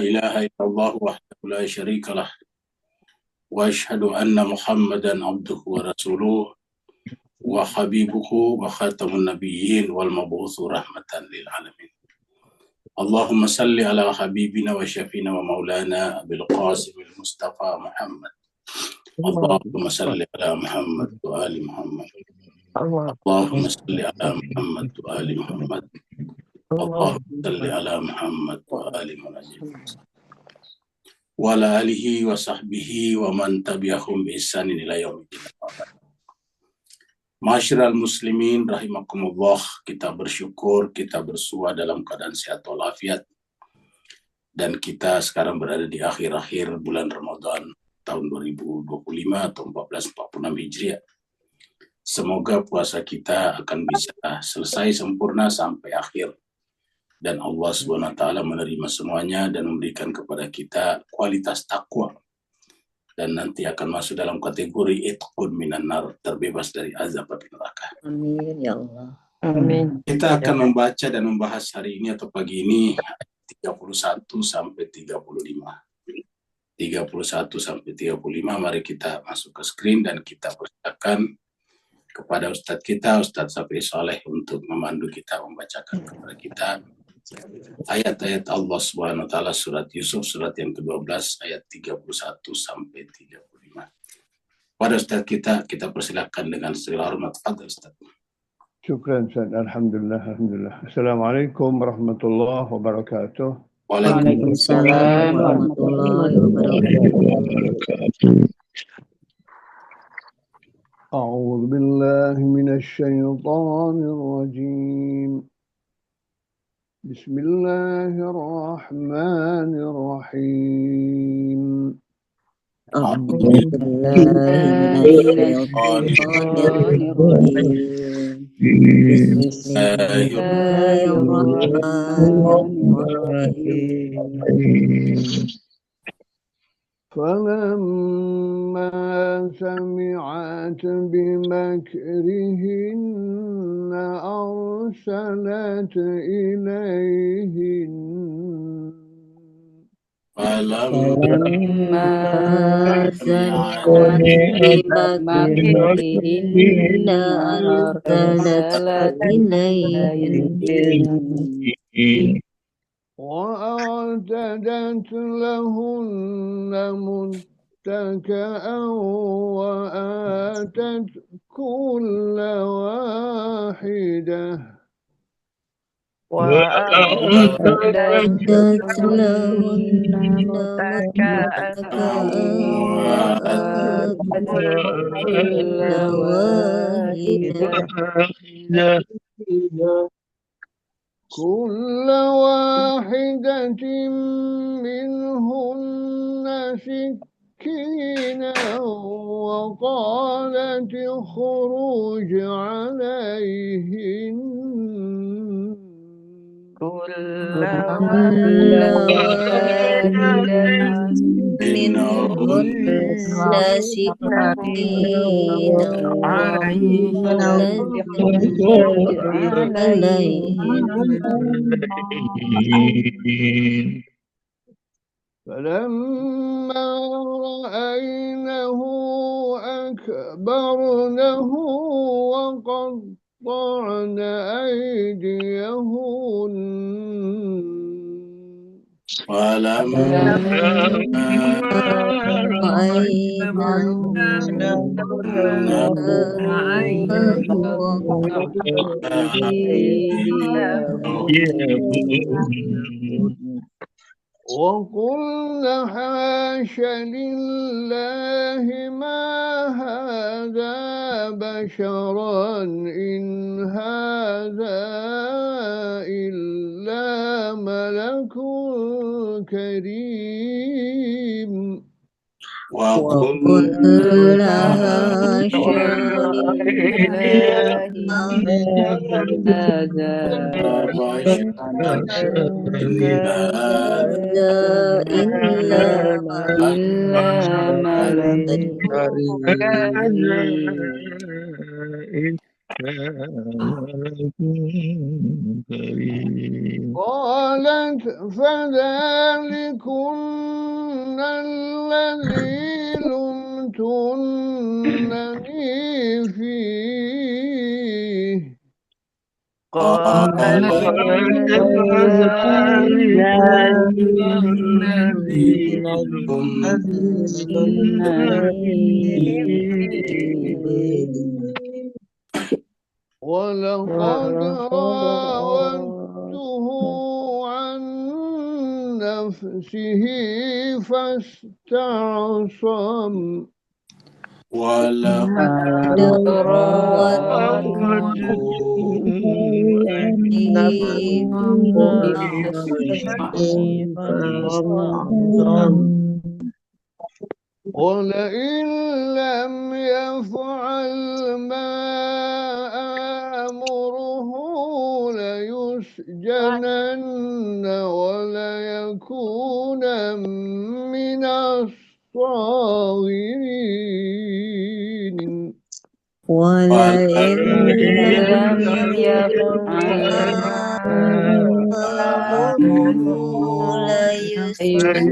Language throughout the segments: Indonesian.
إله إلا الله وحده لا شريك له وأشهد أن محمدا عبده ورسوله وحبيبه وخاتم النبيين والمبعوث رحمة للعالمين. اللهم صل على حبيبنا وشفينا ومولانا أبي القاسم المصطفى محمد. اللهم صل على محمد وآل محمد. اللهم صل على محمد وآل محمد. اللهم صل على محمد وآل محمد وعلى آله وصحبه ومن تبعهم بإحسان إلى يوم الدين. Masyiral muslimin rahimakumullah, kita bersyukur, kita bersua dalam keadaan sehat walafiat, dan kita sekarang berada di akhir-akhir bulan Ramadan tahun 2025 atau 1446 Hijriah. Semoga puasa kita akan bisa selesai sempurna sampai akhir, dan Allah SWT menerima semuanya dan memberikan kepada kita kualitas takwa, dan nanti akan masuk dalam kategori itqun minan nar, terbebas dari azab api neraka. Amin ya Allah. Amin. Kita akan membaca dan membahas hari ini atau pagi ini 31 sampai 35. 31 sampai 35, mari kita masuk ke screen dan kita persilakan kepada Ustadz kita, Ustadz Safi Saleh, untuk memandu kita, membacakan kepada kita ayat-ayat Allah Subhanahu wa taala surat Yusuf surat yang ke-12 ayat 31 sampai 35. Pada Ustaz kita persilakan dengan segala hormat. Fadhil Ustaz. Syukran Ustaz. Alhamdulillah. Assalamualaikum warahmatullahi wabarakatuh. Waalaikumsalam warahmatullahi wabarakatuh. A'udzu billahi minasy syaithanir rajim. Bismillahirrahmanirrahim. A'udzu billahi minasy syaithanir rajim. Bismillahirrahmanirrahim. فلما سمعت بمكرهن أرسلت إليهن فلما سمعت بمكرهن أرسلت إليهن وأعتدت لهن متكئا وآتت كل واحدة كل واحدة منهن سكينا وقالت اخرج عليهن كل واحدة منهن سكينا عليهن فلما رأينه أكبرنه وقطعن أيديهن وقلن حاش لله ما هذا بشرا إن هذا إلا ملك كريم وقلن حاش لله ما هذا إلا ملك كريم ملك كريم. قالت فذلكن الذي لمتنني فيه قال فذلك الذي ولقد راودته عن نفسه فاستعصم ولقد ولئن لم يفعل ما آمره ليسجنن وليكون من الصاغرين ولئن لم يفعل آمره ليسجنن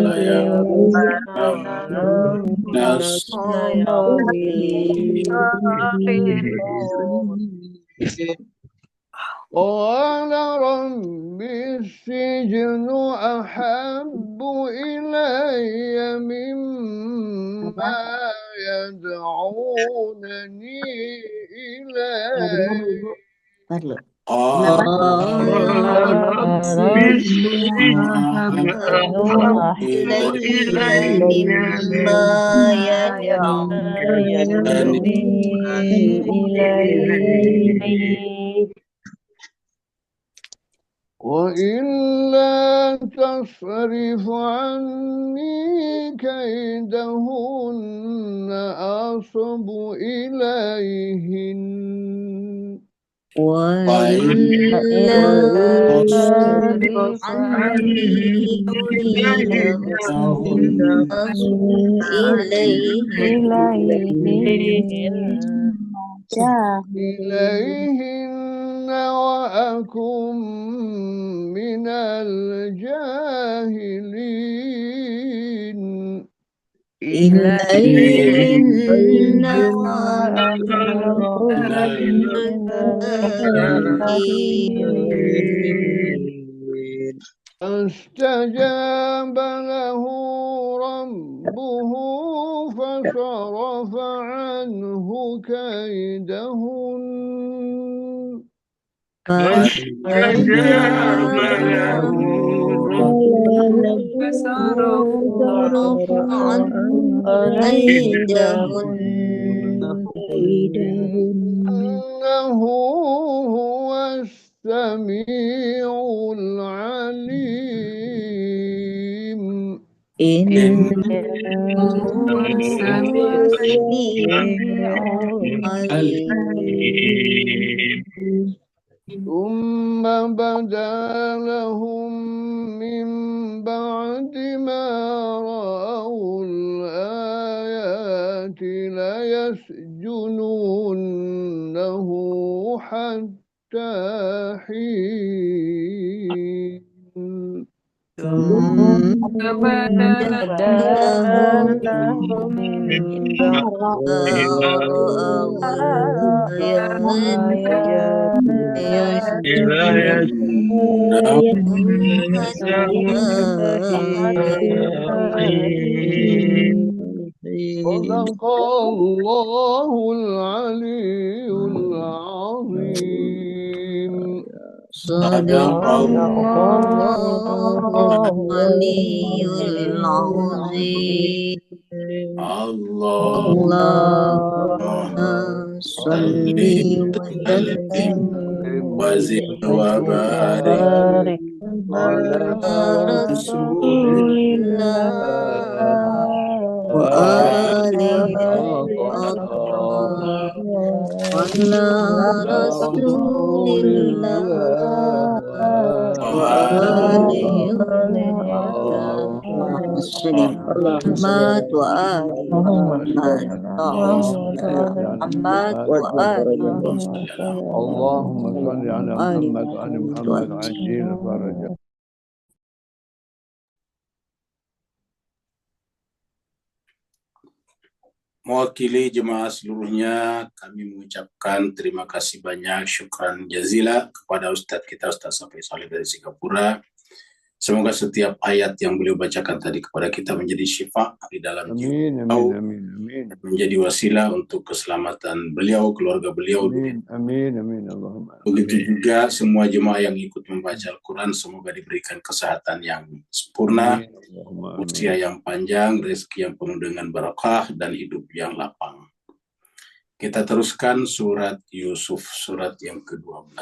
وليكون من الصاغرين قال رب السجن أحب إلي مما يدعونني إليه قال رب السجن أحب إلي مما يدعونني إليه وإلا تصرف عني كيدهن أصب إليهن وإلا تصرف عني كيدهن أصب إليهن وأكن من الجاهلين إليهن وأكن من الجاهلين فاستجاب له ربه فصرف عنه كيدهن فاستجاب له ربه فصرف عنه كيدهن إنه هو السميع العليم إنه هو السميع العليم ثم بدا لهم من بعد ما رأوا الآيات ليسجنونه حتى حين ثم بدا لهم من بعد ما رأوا الآيات صدق الله العلي العظيم. صدق الله العلي العظيم. اللهم صل وسلم وزد وبارك على رسول الله وآله الطاهرين على رسول الله وآله محمد وآل محمد وآل اللهم صل على آل محمد وآل محمد وعجل فرجه. Mewakili jemaah seluruhnya, kami mengucapkan terima kasih banyak, syukran jazila kepada Ustadz kita, Ustadz Safi Saleh dari Singapura. Semoga setiap ayat yang beliau bacakan tadi kepada kita menjadi syifa di dalam jiwa, Amin. menjadi wasilah untuk keselamatan beliau, keluarga beliau. Amin. Allahumma. Begitu juga semua jemaah yang ikut membaca Al-Quran, semoga diberikan kesehatan yang sempurna, usia yang panjang, rezeki yang penuh dengan barakah, dan hidup yang lapang. Kita teruskan surat Yusuf, surat yang ke-12.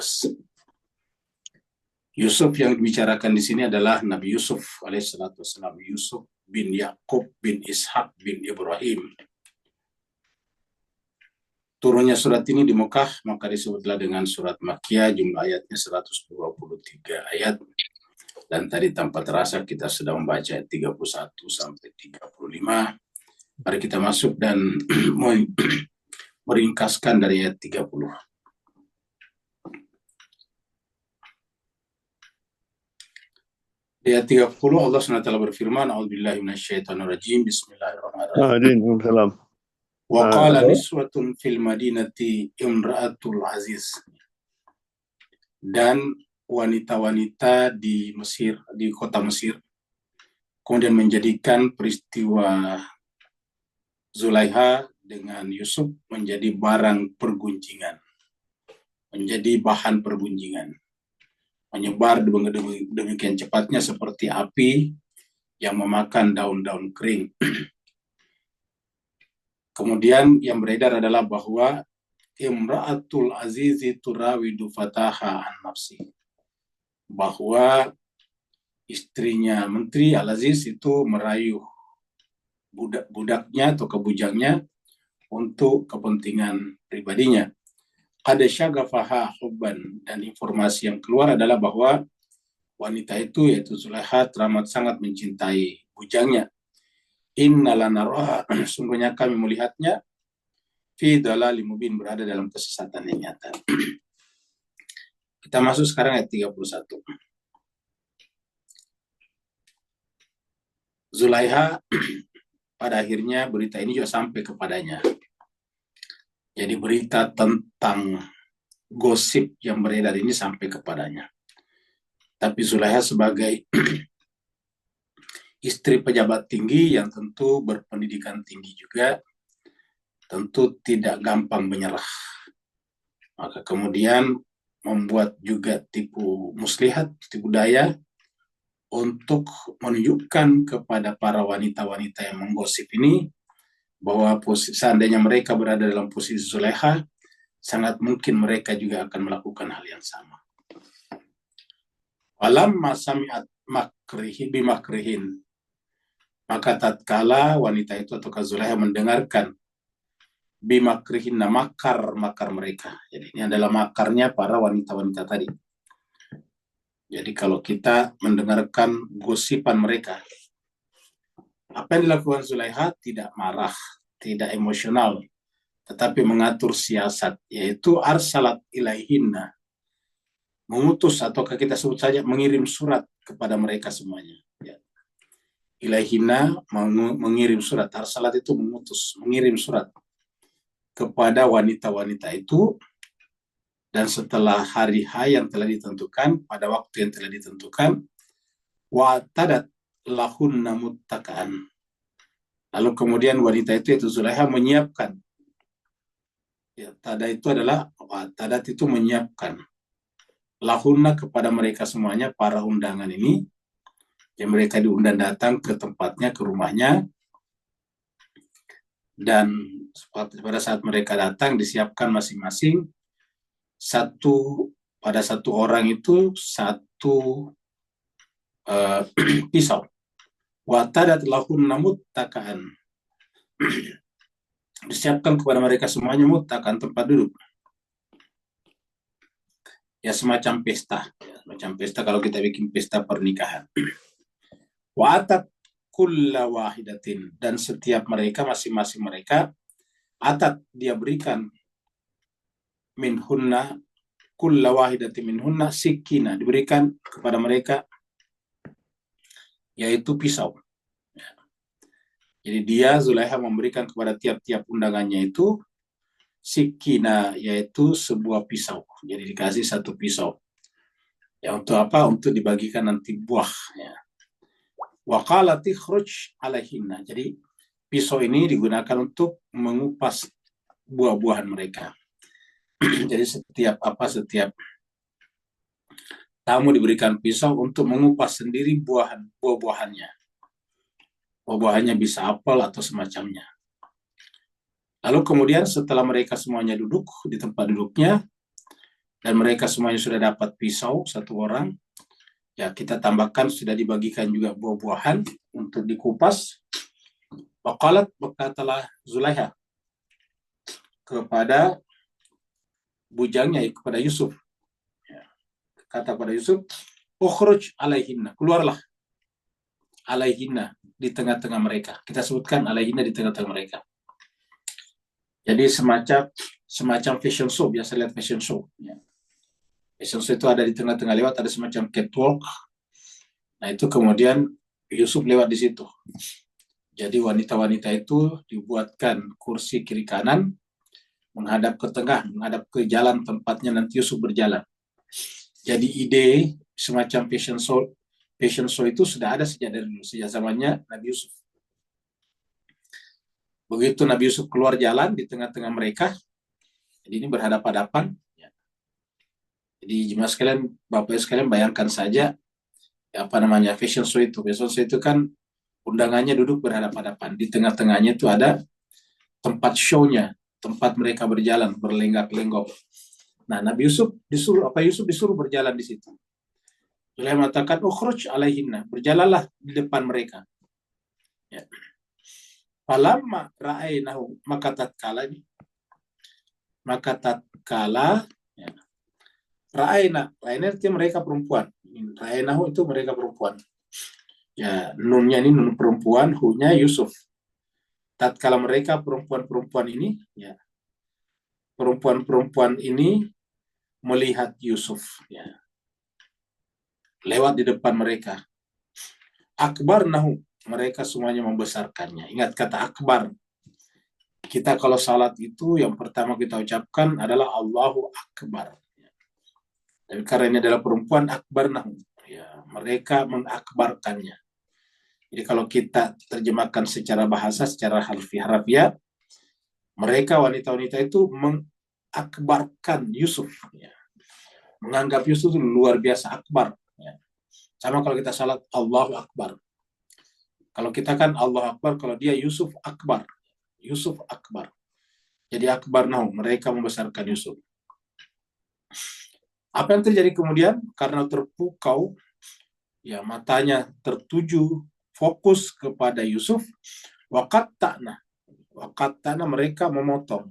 Yusuf yang dibicarakan di sini adalah Nabi Yusuf alaihissalam, Yusuf bin Yakub bin Ishak bin Ibrahim. Turunnya surat ini di Mekah, maka disebutlah dengan surat Makkiyah, jumlah ayatnya 123 ayat. Dan tadi tanpa terasa kita sudah membaca ayat 31 sampai 35. Mari kita masuk dan meringkaskan dari ayat 30. Di ayat 30 Allah SWT berfirman, A'udzubillahi minasyaitonirrajim, Bismillahirrahmanirrahim. Wa qala niswatun fil madinati imra'atul aziz. Dan wanita-wanita di Mesir, di kota Mesir, kemudian menjadikan peristiwa Zulaiha dengan Yusuf menjadi barang pergunjingan, menjadi bahan pergunjingan, menyebar demikian cepatnya seperti api yang memakan daun-daun kering. Kemudian yang beredar adalah bahwa Imra'atul Azizi turawidu fataha an nafsi, bahwa istrinya Menteri Al-Aziz itu merayu budaknya atau kebujangnya untuk kepentingan pribadinya. Ada syagafaha hubban, dan informasi yang keluar adalah bahwa wanita itu, yaitu Zulaiha, teramat sangat mencintai bujangnya. Innalanaraha, sungguhnya kami melihatnya, fi dalalim mubin, berada dalam kesesatan yang nyata. Kita masuk sekarang ayat 31. Zulaiha, pada akhirnya berita ini juga sampai kepadanya. Jadi berita tentang gosip yang beredar ini sampai kepadanya. Tapi Zulaiha sebagai istri pejabat tinggi yang tentu berpendidikan tinggi juga, tentu tidak gampang menyerah. Maka kemudian membuat juga tipu muslihat, tipu daya, untuk menunjukkan kepada para wanita-wanita yang menggosip ini, bahwa seandainya mereka berada dalam posisi Zulaiha, sangat mungkin mereka juga akan melakukan hal yang sama. Walamma sami'at bimakrihin, maka tatkala wanita itu atau Zulaiha mendengarkan bimakrihin, makar mereka. Jadi ini adalah makarnya para wanita-wanita tadi. Jadi kalau kita mendengarkan gosipan mereka, apa yang dilakukan Zulaiha tidak marah, tidak emosional, tetapi mengatur siasat, yaitu arsalat ilaihinna, mengutus, atau kita sebut saja mengirim surat kepada mereka semuanya. Ya. Ilaihinna, mengirim surat. Arsalat itu mengutus, mengirim surat kepada wanita-wanita itu. Dan setelah hari H yang telah ditentukan, pada waktu yang telah ditentukan, wa'tadat lahunna muttakaan. Lalu kemudian wanita itu Zulaiha menyiapkan. Ya, tada itu adalah, tadat itu menyiapkan. Lahunna, kepada mereka semuanya, para undangan ini, yang mereka diundang datang ke tempatnya, ke rumahnya. Dan pada saat mereka datang, disiapkan masing-masing pada satu orang itu satu pisau. Watadat lahunna muttakaan. Disiapkan kepada mereka semuanya muttakaan, tempat duduk. ya semacam pesta, kalau kita bikin pesta pernikahan. Wa atat kulla wahidatin, dan setiap mereka, masing-masing mereka, atat, dia berikan, minhunna, kulla wahidatin minhunna sikina, diberikan kepada mereka yaitu pisau. Jadi dia Zulaiha memberikan kepada tiap-tiap undangannya itu sikina, yaitu sebuah pisau. Jadi dikasih satu pisau. Ya, untuk apa? Untuk dibagikan nanti buah. Ya. Wa qalat ikhruj alaihinna. Jadi pisau ini digunakan untuk mengupas buah-buahan mereka. Jadi setiap tamu diberikan pisau untuk mengupas sendiri buah-buahannya. Buah-buahannya bisa apel atau semacamnya. Lalu kemudian setelah mereka semuanya duduk di tempat duduknya, dan mereka semuanya sudah dapat pisau satu orang, ya kita tambahkan sudah dibagikan juga buah-buahan untuk dikupas. Waqalat, berkatalah Zulaiha kepada bujangnya, kepada Yusuf. Ya, kata kepada Yusuf, ukhruj alaihinna, keluarlah alaihinna, di tengah-tengah mereka. Kita sebutkan alaihinna di tengah-tengah mereka. Jadi semacam fashion show, biasa lihat fashion show. Ya. Fashion show itu ada di tengah-tengah, lewat ada semacam catwalk. Nah itu kemudian Yusuf lewat di situ. Jadi wanita-wanita itu dibuatkan kursi kiri kanan, menghadap ke tengah, menghadap ke jalan tempatnya nanti Yusuf berjalan. Jadi ide semacam fashion show itu sudah ada sejak zamannya Nabi Yusuf. Begitu Nabi Yusuf keluar jalan di tengah-tengah mereka, jadi ini berhadapan-hadapan. Ya. Jadi jemaah sekalian, Bapak sekalian bayangkan saja fashion show itu. Fashion show itu kan undangannya duduk berhadapan-hadapan. Di tengah-tengahnya itu ada tempat show-nya, tempat mereka berjalan, berlenggak-lenggok. Nah, Nabi Yusuf disuruh berjalan di situ. Zulaiha mengatakan, ukhruj alaihinna, berjalanlah di depan mereka. Ya. Falamma ra'ainahu, maka tatkala ya. Ra'aina itu mereka perempuan. Ra'ainahu itu mereka perempuan. Ya, nunnya ini nun perempuan, hu-nya Yusuf. Tatkala mereka perempuan-perempuan ini, ya. Perempuan-perempuan ini melihat Yusuf, ya. Lewat di depan mereka. Akbarnahu, mereka semuanya membesarkannya. Ingat kata akbar. Kita kalau salat itu yang pertama kita ucapkan adalah Allahu Akbar. Tapi karena ini adalah perempuan, akbarnahu. Ya, mereka mengakbarkannya. Jadi kalau kita terjemahkan secara bahasa, secara harfiah, mereka wanita-wanita itu mengakbarkan Yusuf. Ya. Menganggap Yusuf itu luar biasa akbar. Ya. Sama kalau kita salat Allahu Akbar. Kalau kita kan Allah Akbar, kalau dia Yusuf Akbar. Yusuf Akbar. Jadi Akbar nahu, mereka membesarkan Yusuf. Apa yang terjadi kemudian? Karena terpukau, ya matanya tertuju, fokus kepada Yusuf, waqatta'na mereka memotong.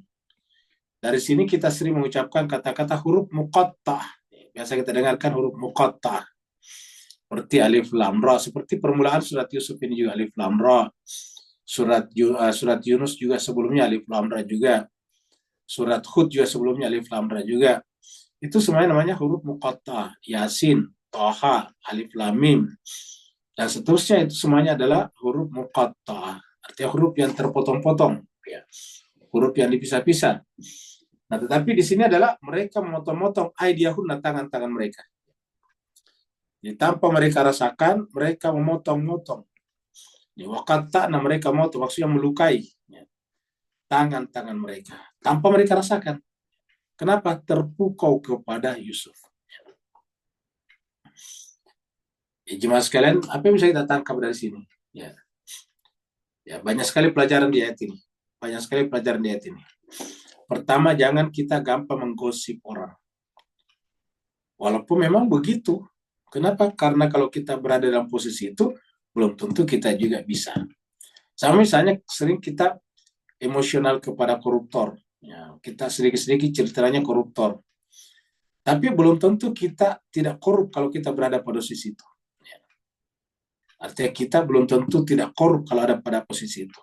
Dari sini kita sering mengucapkan kata-kata huruf muqatta'. Biasa kita dengarkan huruf muqatta'. Seperti alif lam ra, seperti permulaan surat Yusuf ini juga alif lam ra. Surat Yunus juga sebelumnya alif lam ra juga. Surat Hud juga sebelumnya alif lam ra juga. Itu semuanya namanya huruf muqatta'. Yasin, Taha, alif lam mim, dan seterusnya itu semuanya adalah huruf muqatta'. Artinya huruf yang terpotong-potong, ya. Huruf yang dipisah-pisah. Nah, tetapi di sini adalah mereka memotong-motong aidiyahunna, tangan-tangan mereka. Jadi, tanpa mereka rasakan, mereka memotong-motong. Waqatta'na, mereka motong, maksudnya melukai, ya, tangan-tangan mereka. Tanpa mereka rasakan. Kenapa? Terpukau kepada Yusuf. Ya, jemaah sekalian, apa yang bisa kita tangkap dari sini? Ya, banyak sekali pelajaran di ayat ini. Pertama, jangan kita gampang menggosip orang. Walaupun memang begitu. Kenapa? Karena kalau kita berada dalam posisi itu, belum tentu kita juga bisa. Sama misalnya sering kita emosional kepada koruptor. Ya, kita sedikit-sedikit ceritanya koruptor. Tapi belum tentu kita tidak korup kalau kita berada pada posisi itu. Artinya kita belum tentu tidak korup kalau ada pada posisi itu.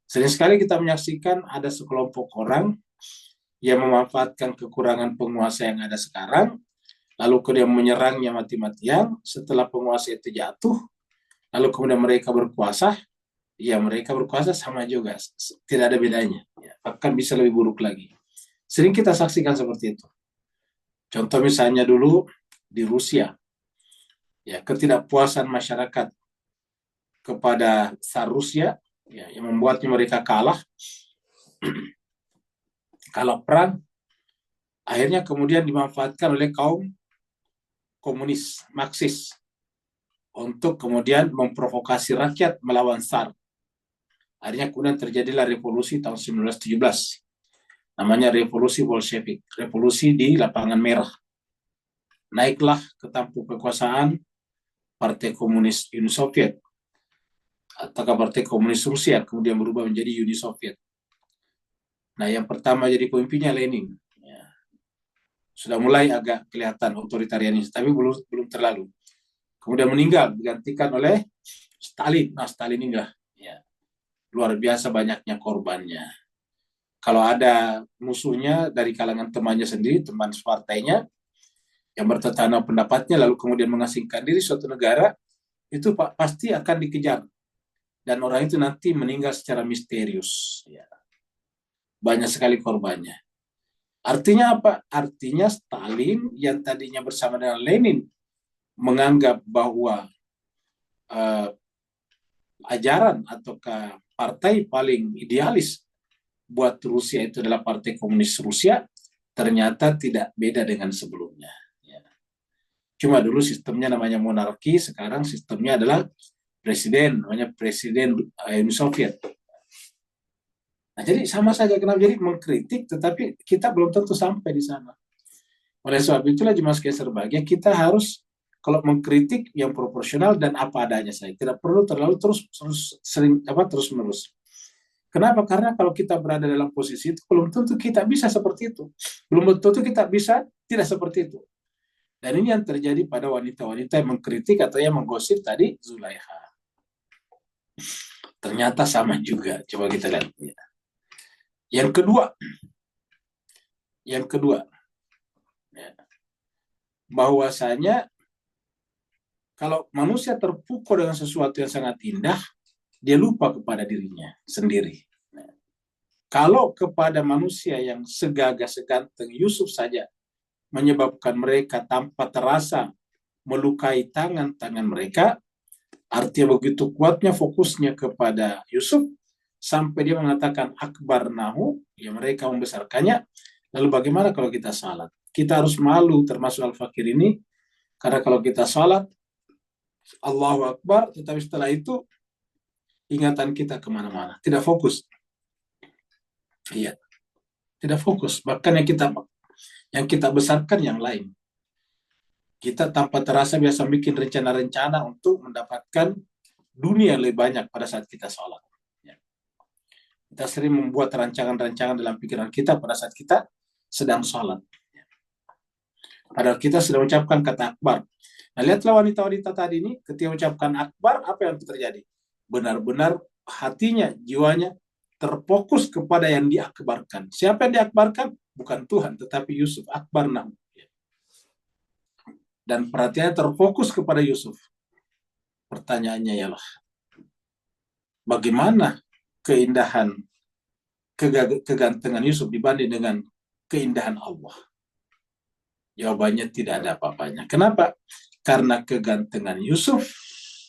Sering sekali kita menyaksikan ada sekelompok orang yang memanfaatkan kekurangan penguasa yang ada sekarang, lalu kemudian menyerangnya mati-matian. Setelah penguasa itu jatuh, lalu kemudian mereka berkuasa, ya mereka berkuasa sama juga, tidak ada bedanya, bahkan bisa lebih buruk lagi. Sering kita saksikan seperti itu. Contoh misalnya dulu di Rusia, ya ketidakpuasan masyarakat kepada Tsar Rusia, ya, yang membuatnya mereka kalah perang, akhirnya kemudian dimanfaatkan oleh kaum komunis, Marxis, untuk kemudian memprovokasi rakyat melawan Tsar. Akhirnya kemudian terjadilah revolusi tahun 1917. Namanya revolusi Bolshevik, revolusi di lapangan merah. Naiklah ke tampuk kekuasaan Partai Komunis Uni Soviet, atau Partai Komunis Rusia, kemudian berubah menjadi Uni Soviet. Nah, yang pertama jadi pemimpinnya Lenin. Ya. Sudah mulai agak kelihatan otoritarianis, tapi belum terlalu. Kemudian meninggal, digantikan oleh Stalin. Nah, Stalin inilah, ya, luar biasa banyaknya korbannya. Kalau ada musuhnya dari kalangan temannya sendiri, teman partainya, yang bertentangan pendapatnya, lalu kemudian mengasingkan diri suatu negara, itu pasti akan dikejar. Dan orang itu nanti meninggal secara misterius. Ya. Banyak sekali korbannya. Artinya apa? Artinya Stalin yang tadinya bersama dengan Lenin menganggap bahwa ajaran atau partai paling idealis buat Rusia itu adalah Partai Komunis Rusia, ternyata tidak beda dengan sebelumnya. Ya. Cuma dulu sistemnya namanya monarki, sekarang sistemnya adalah presiden, namanya presiden Uni Soviet. Nah, jadi sama saja, kenapa jadi mengkritik, tetapi kita belum tentu sampai di sana. Oleh sebab itulah Jemaah sekalian berbahagia, kita harus kalau mengkritik yang proporsional dan apa adanya saja. Tidak perlu terlalu terus menerus. Kenapa? Karena kalau kita berada dalam posisi itu, belum tentu kita bisa seperti itu. Belum tentu kita bisa tidak seperti itu. Dan ini yang terjadi pada wanita-wanita yang mengkritik atau yang menggosip tadi, Zulaiha. Ternyata sama juga. Coba kita lihat. Yang kedua, bahwasanya kalau manusia terpukul dengan sesuatu yang sangat indah, dia lupa kepada dirinya sendiri. Kalau kepada manusia yang segagah seganteng Yusuf saja menyebabkan mereka tanpa terasa melukai tangan-tangan mereka, artinya begitu kuatnya fokusnya kepada Yusuf, sampai dia mengatakan akbar nahu, ya mereka membesarkannya. Lalu bagaimana kalau kita salat? Kita harus malu termasuk Al-Fakir ini, karena kalau kita salat, Allahu Akbar, tetapi setelah itu ingatan kita kemana-mana, tidak fokus. Iya, tidak fokus. Bahkan yang kita besarkan yang lain. Kita tanpa terasa biasa bikin rencana-rencana untuk mendapatkan dunia lebih banyak pada saat kita sholat. Ya. Kita sering membuat rancangan-rancangan dalam pikiran kita pada saat kita sedang sholat. Padahal kita sedang mengucapkan kata akbar. Nah, lihatlah wanita-wanita tadi ini, ketika mengucapkan akbar, apa yang terjadi? Benar-benar hatinya, jiwanya terfokus kepada yang diakbarkan. Siapa yang diakbarkan? Bukan Tuhan, tetapi Yusuf. Akbar nam. Dan perhatiannya terfokus kepada Yusuf. Pertanyaannya ialah, bagaimana keindahan, kegantengan Yusuf dibanding dengan keindahan Allah? Jawabannya tidak ada apa-apanya. Kenapa? Karena kegantengan Yusuf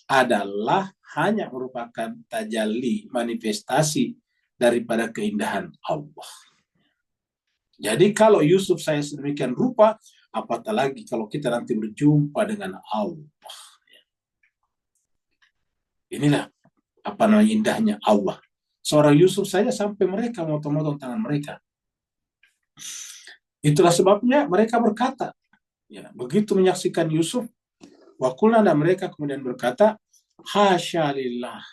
adalah hanya merupakan tajalli, manifestasi daripada keindahan Allah. Jadi kalau Yusuf saya sedemikian rupa, apatah lagi kalau kita nanti berjumpa dengan Allah. Inilah apa namanya indahnya Allah. Seorang Yusuf saja sampai mereka motong-motong tangan mereka. Itulah sebabnya mereka berkata, ya, begitu menyaksikan Yusuf, wakulna, dan mereka kemudian berkata, hasya lillah.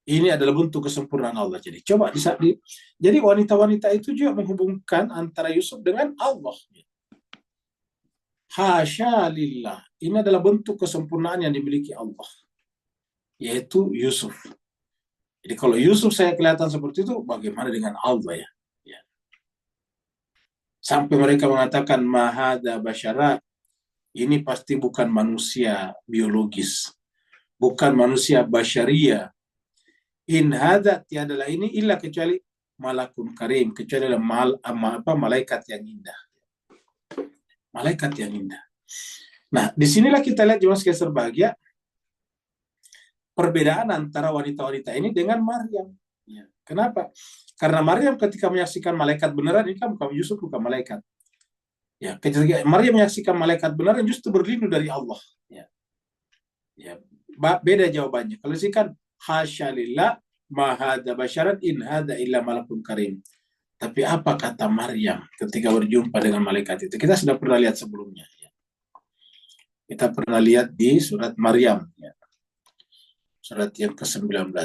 Ini adalah bentuk kesempurnaan Allah. Jadi jadi wanita-wanita itu juga menghubungkan antara Yusuf dengan Allah. Hasya lillah. Ini adalah bentuk kesempurnaan yang dimiliki Allah, yaitu Yusuf. Jadi kalau Yusuf saya kelihatan seperti itu, bagaimana dengan Allah ya? Ya. Sampai mereka mengatakan mahada basyara, ini pasti bukan manusia biologis, bukan manusia basyaria. In hada tiadalah ini illa kecuali malakun karim, kecuali malaikat yang indah. Malaikat yang indah. Nah, disinilah kita lihat jemaah sekalian berbahagia perbedaan antara wanita-wanita ini dengan Maryam. Ya. Kenapa? Karena Maryam ketika menyaksikan malaikat beneran, ini kan bukan Yusuf, bukan malaikat. Ya, ketika Maryam menyaksikan malaikat beneran justru berlindung dari Allah. Ya. Ya, beda jawabannya. Kalau sih kan hasya lillah ma hadza basyaran in hadza illa malakun karim. Tapi apa kata Maryam ketika berjumpa dengan malaikat itu? Kita sudah pernah lihat sebelumnya. Ya. Kita pernah lihat di surat Maryam. Ya. Surat yang ke-19.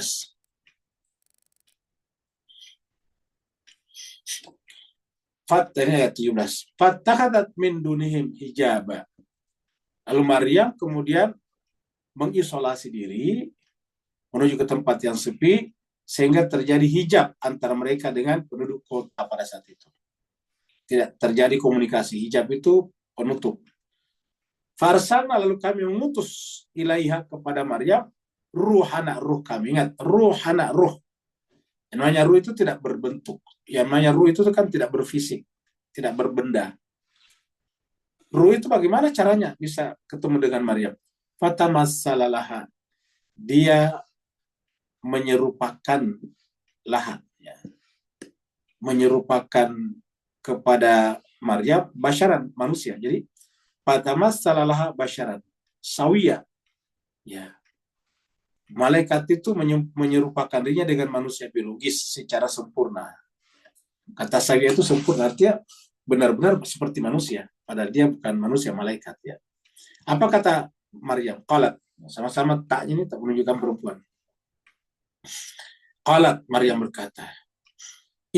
Ini ayat 17. Fattakhadat min dunihim hijaba. Lalu Maryam kemudian mengisolasi diri menuju ke tempat yang sepi sehingga terjadi hijab antara mereka dengan penduduk kota pada saat itu. Tidak terjadi komunikasi. Hijab itu penutup. Farsalna lalu kami mengutus ilaiha kepada Maryam ruhana ruh kami. Ingat, ruhana ruh. Yang namanya ruh itu tidak berbentuk. Yang namanya ruh itu kan tidak berfisik, tidak berbenda. Ruh itu bagaimana caranya bisa ketemu dengan Maryam? Fatamassalaha. Dia menyerupakan lahat. Ya. Menyerupakan kepada Maryam basyaran, manusia. Jadi fatamassalaha basyaran. Sawiya. Ya. Malaikat itu menyerupakan dirinya dengan manusia biologis secara sempurna. Kata sawiya itu sempurna, artinya benar-benar seperti manusia. Padahal dia bukan manusia, malaikat. Ya. Apa kata Maryam? Qalat. Sama-sama taknya ini tak menunjukkan perempuan. Qalat, Maryam berkata,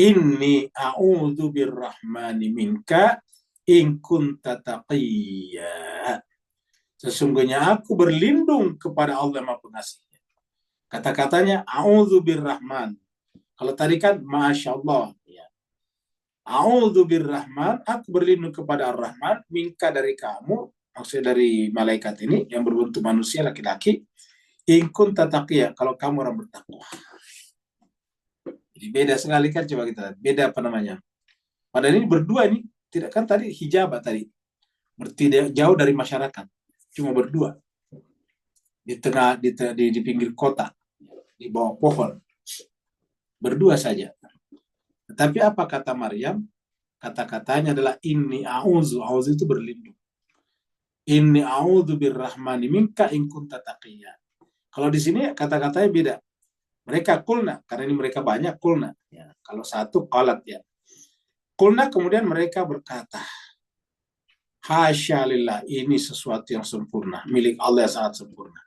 Inni a'udzu birrahmani minka in kunta taqiyya. Sesungguhnya aku berlindung kepada Allah Maha Pengasih. Kata-katanya a'udzu birrahman. Kalau tadi kan Masya Allah. Ya. A'udzu birrahman, aku berlindung kepada Ar-Rahman, minka dari kamu, maksudnya dari malaikat ini yang berbentuk manusia laki-laki, in kunta taqiyya, kalau kamu orang bertakwa. Jadi beda sekali kan, coba kita lihat. Beda apa namanya. Padahal ini berdua ini, tidak kan tadi hijab tadi. Berarti jauh dari masyarakat. Cuma berdua. Di tengah, di pinggir kota. Di bawah pohon. Berdua saja. Tetapi apa kata Maryam? Kata-katanya adalah inni a'udzu. A'udzu itu berlindung. Inni a'udzu birrahmani minka in kunta taqiyya. Kalau di sini kata-katanya beda. Mereka kulna, karena ini mereka banyak kulna. Ya. Kalau satu qalat ya. Kulna kemudian mereka berkata, Hasya lillah, ini sesuatu yang sempurna. Milik Allah yang sangat sempurna.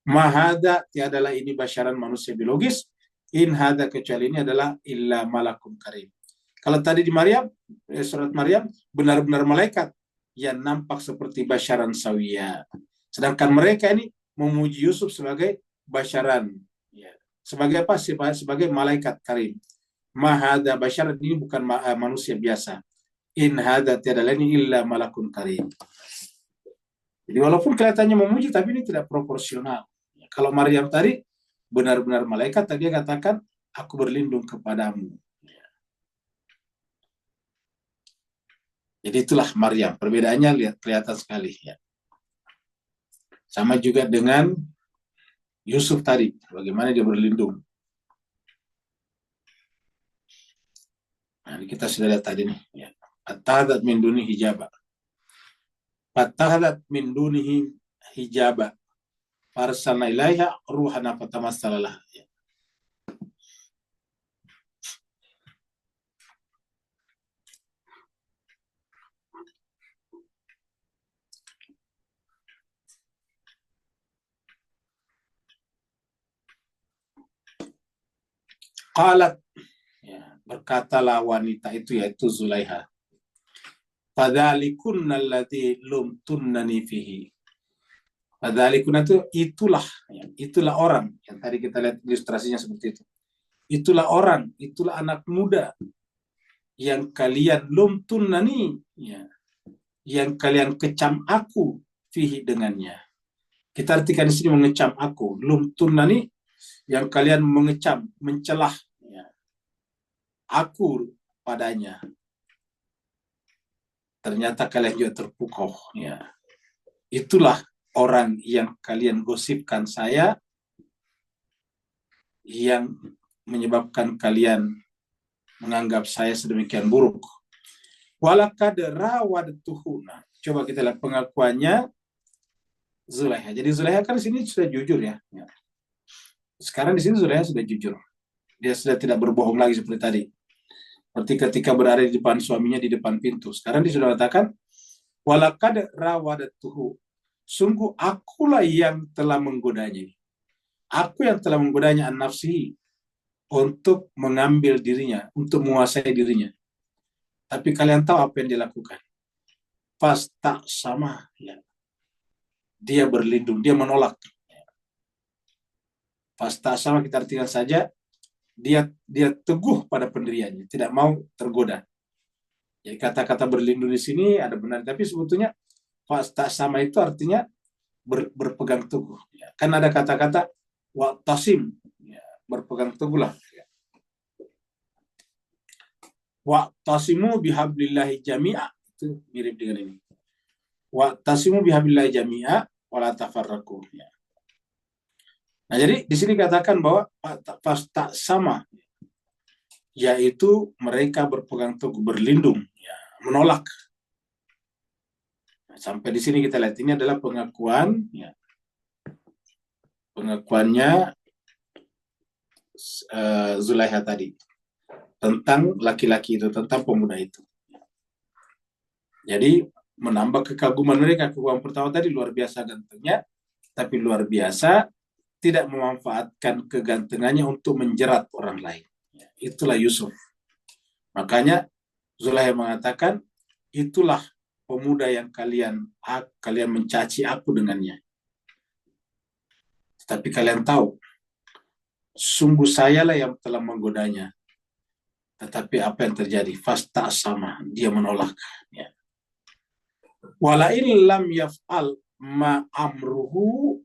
Mahada, tiadalah ini basyaran manusia biologis. In hada, kecuali ini adalah illa malakun karim. Kalau tadi di Maryam, surat Maryam, benar-benar malaikat yang nampak seperti basyaran sawiya. Sedangkan mereka ini memuji Yusuf sebagai basyaran. Ya. Sebagai apa? Sebagai malaikat karim. Mahada basyaran, ini bukan manusia biasa. In hada tiada lain illa malakun karim. Jadi walaupun kelihatannya memuji, tapi ini tidak proporsional. Kalau Maryam tadi benar-benar malaikat, tadi dia katakan, aku berlindung kepadamu. Jadi itulah Maryam. Perbedaannya lihat kelihatan sekali. Ya. Sama juga dengan Yusuf tadi, bagaimana dia berlindung. Nah, ini kita sudah lihat tadi nih. Ya. Fattahadat min duni hijaba. Fattahadat min dunihi hijaba. Farsalna ilaiha ruhana fatamassalalah. Ya. Qalat, ya, berkatalah wanita itu, yaitu Zulaiha. Fadzalikunna allati lumtunnani fihi. Fadzalikun itu itulah, ya, itulah orang yang tadi kita lihat ilustrasinya seperti itu. Itulah orang, itulah anak muda yang kalian lumtunnani, ya, yang kalian kecam aku fihi dengannya. Kita artikan di sini mengecam aku, lumtunnani yang kalian mengecam, mencelah, ya, aku padanya. Ternyata kalian juga terpukau, ya. Itulah orang yang kalian gosipkan saya, yang menyebabkan kalian menganggap saya sedemikian buruk. Walaqad rawadtuhu. Nah, coba kita lihat pengakuannya Zulaiha. Jadi Zulaiha kan di sini sudah jujur, ya. Sekarang di sini Zulaiha sudah jujur. Dia sudah tidak berbohong lagi seperti tadi. Seperti ketika berada di depan suaminya di depan pintu. Sekarang dia sudah katakan, walaqad rawadtuhu. Sungguh akulah yang telah menggodanya. Aku yang telah menggodanya an-nafsi untuk mengambil dirinya, untuk menguasai dirinya. Tapi kalian tahu apa yang dia lakukan? Pas tak sama, ya. Dia berlindung, dia menolak. Pas tak sama kita artikan saja, dia teguh pada pendiriannya, tidak mau tergoda. Jadi kata-kata berlindung di sini ada benar, tapi sebetulnya pas tak sama itu artinya berpegang teguh. Ya. Kan ada kata-kata wa'tasim, ya, berpegang teguhlah. Ya. Wa'tasimu bihablillahi jami'a, itu mirip dengan ini. Wa'tasimu bihablillahi jami'a wala tafarraqu. Ya. Nah, jadi di sini katakan bahwa pas tak sama, yaitu mereka berpegang teguh, berlindung, ya, menolak. Sampai di sini kita lihat ini adalah pengakuan, ya, pengakuannya Zulaiha tadi tentang laki-laki itu, tentang pemuda itu. Jadi menambah kekaguman mereka. Kekaguman pertama tadi luar biasa gantengnya, tapi luar biasa tidak memanfaatkan kegantengannya untuk menjerat orang lain. Ya, itulah Yusuf. Makanya Zulaiha mengatakan, itulah pemuda yang kalian mencaci aku dengannya. Tapi kalian tahu, sungguh sayalah yang telah menggodanya. Tetapi apa yang terjadi? Fasta sama, dia menolak. Ya. Walain lam yaf'al ma amruhu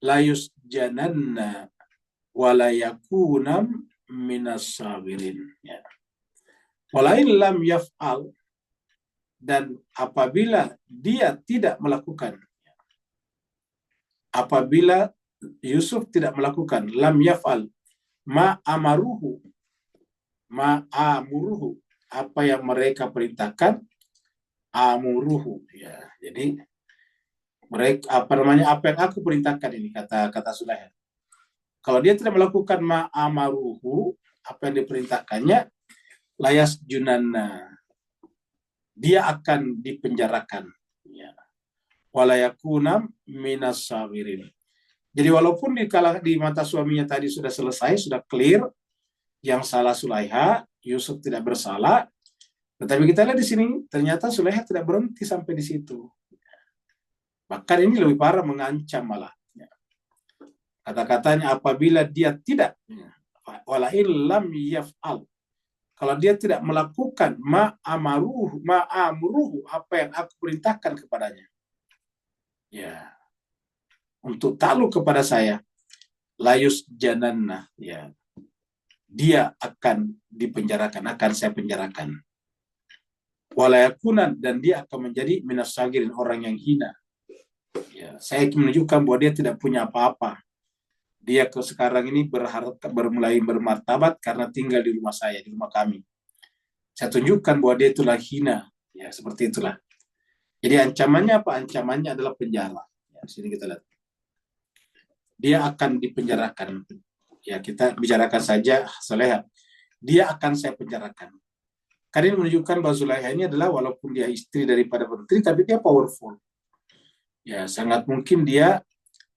layus jananna walayakunam minas sabirin. Ya. Walain lam yaf'al, dan apabila dia tidak melakukan, apabila Yusuf tidak melakukan, lam yaf'al ma'amuruhu, apa yang mereka perintahkan, amuruhu, ya. Jadi mereka apa yang aku perintahkan ini, kata Zulaiha. Kalau dia tidak melakukan ma'amaruhu, apa yang diperintahkannya, layas junanna, dia akan dipenjarakan, ya. Walayakunam minas sabirin. Jadi walaupun di mata suaminya tadi sudah selesai, sudah clear, yang salah Zulaiha, Yusuf tidak bersalah, tetapi kita lihat di sini ternyata Zulaiha tidak berhenti sampai di situ. Bahkan ini lebih parah, mengancam malah. Kata-katanya apabila dia tidak, walain lam yaf'al, kalau dia tidak melakukan ma'amuruhu, apa yang aku perintahkan kepadanya, ya, untuk takluk kepada saya, layus jananna, ya, dia akan dipenjarakan, akan saya penjarakan. Walayakunan, dan dia akan menjadi minas sagirin, orang yang hina. Ya, saya menunjukkan bahwa dia tidak punya apa-apa. Dia sekarang ini mulai bermartabat karena tinggal di rumah saya, di rumah kami. Saya tunjukkan bahwa dia itulah hina. Ya, seperti itulah. Jadi ancamannya apa? Ancamannya adalah penjara. Ya, sini kita lihat. Dia akan dipenjarakan. Ya, kita bicarakan saja Zulaiha. Dia akan saya penjarakan. Karena ini menunjukkan bahwa Zulaiha ini adalah, walaupun dia istri daripada menteri, tapi dia powerful. Ya, sangat mungkin dia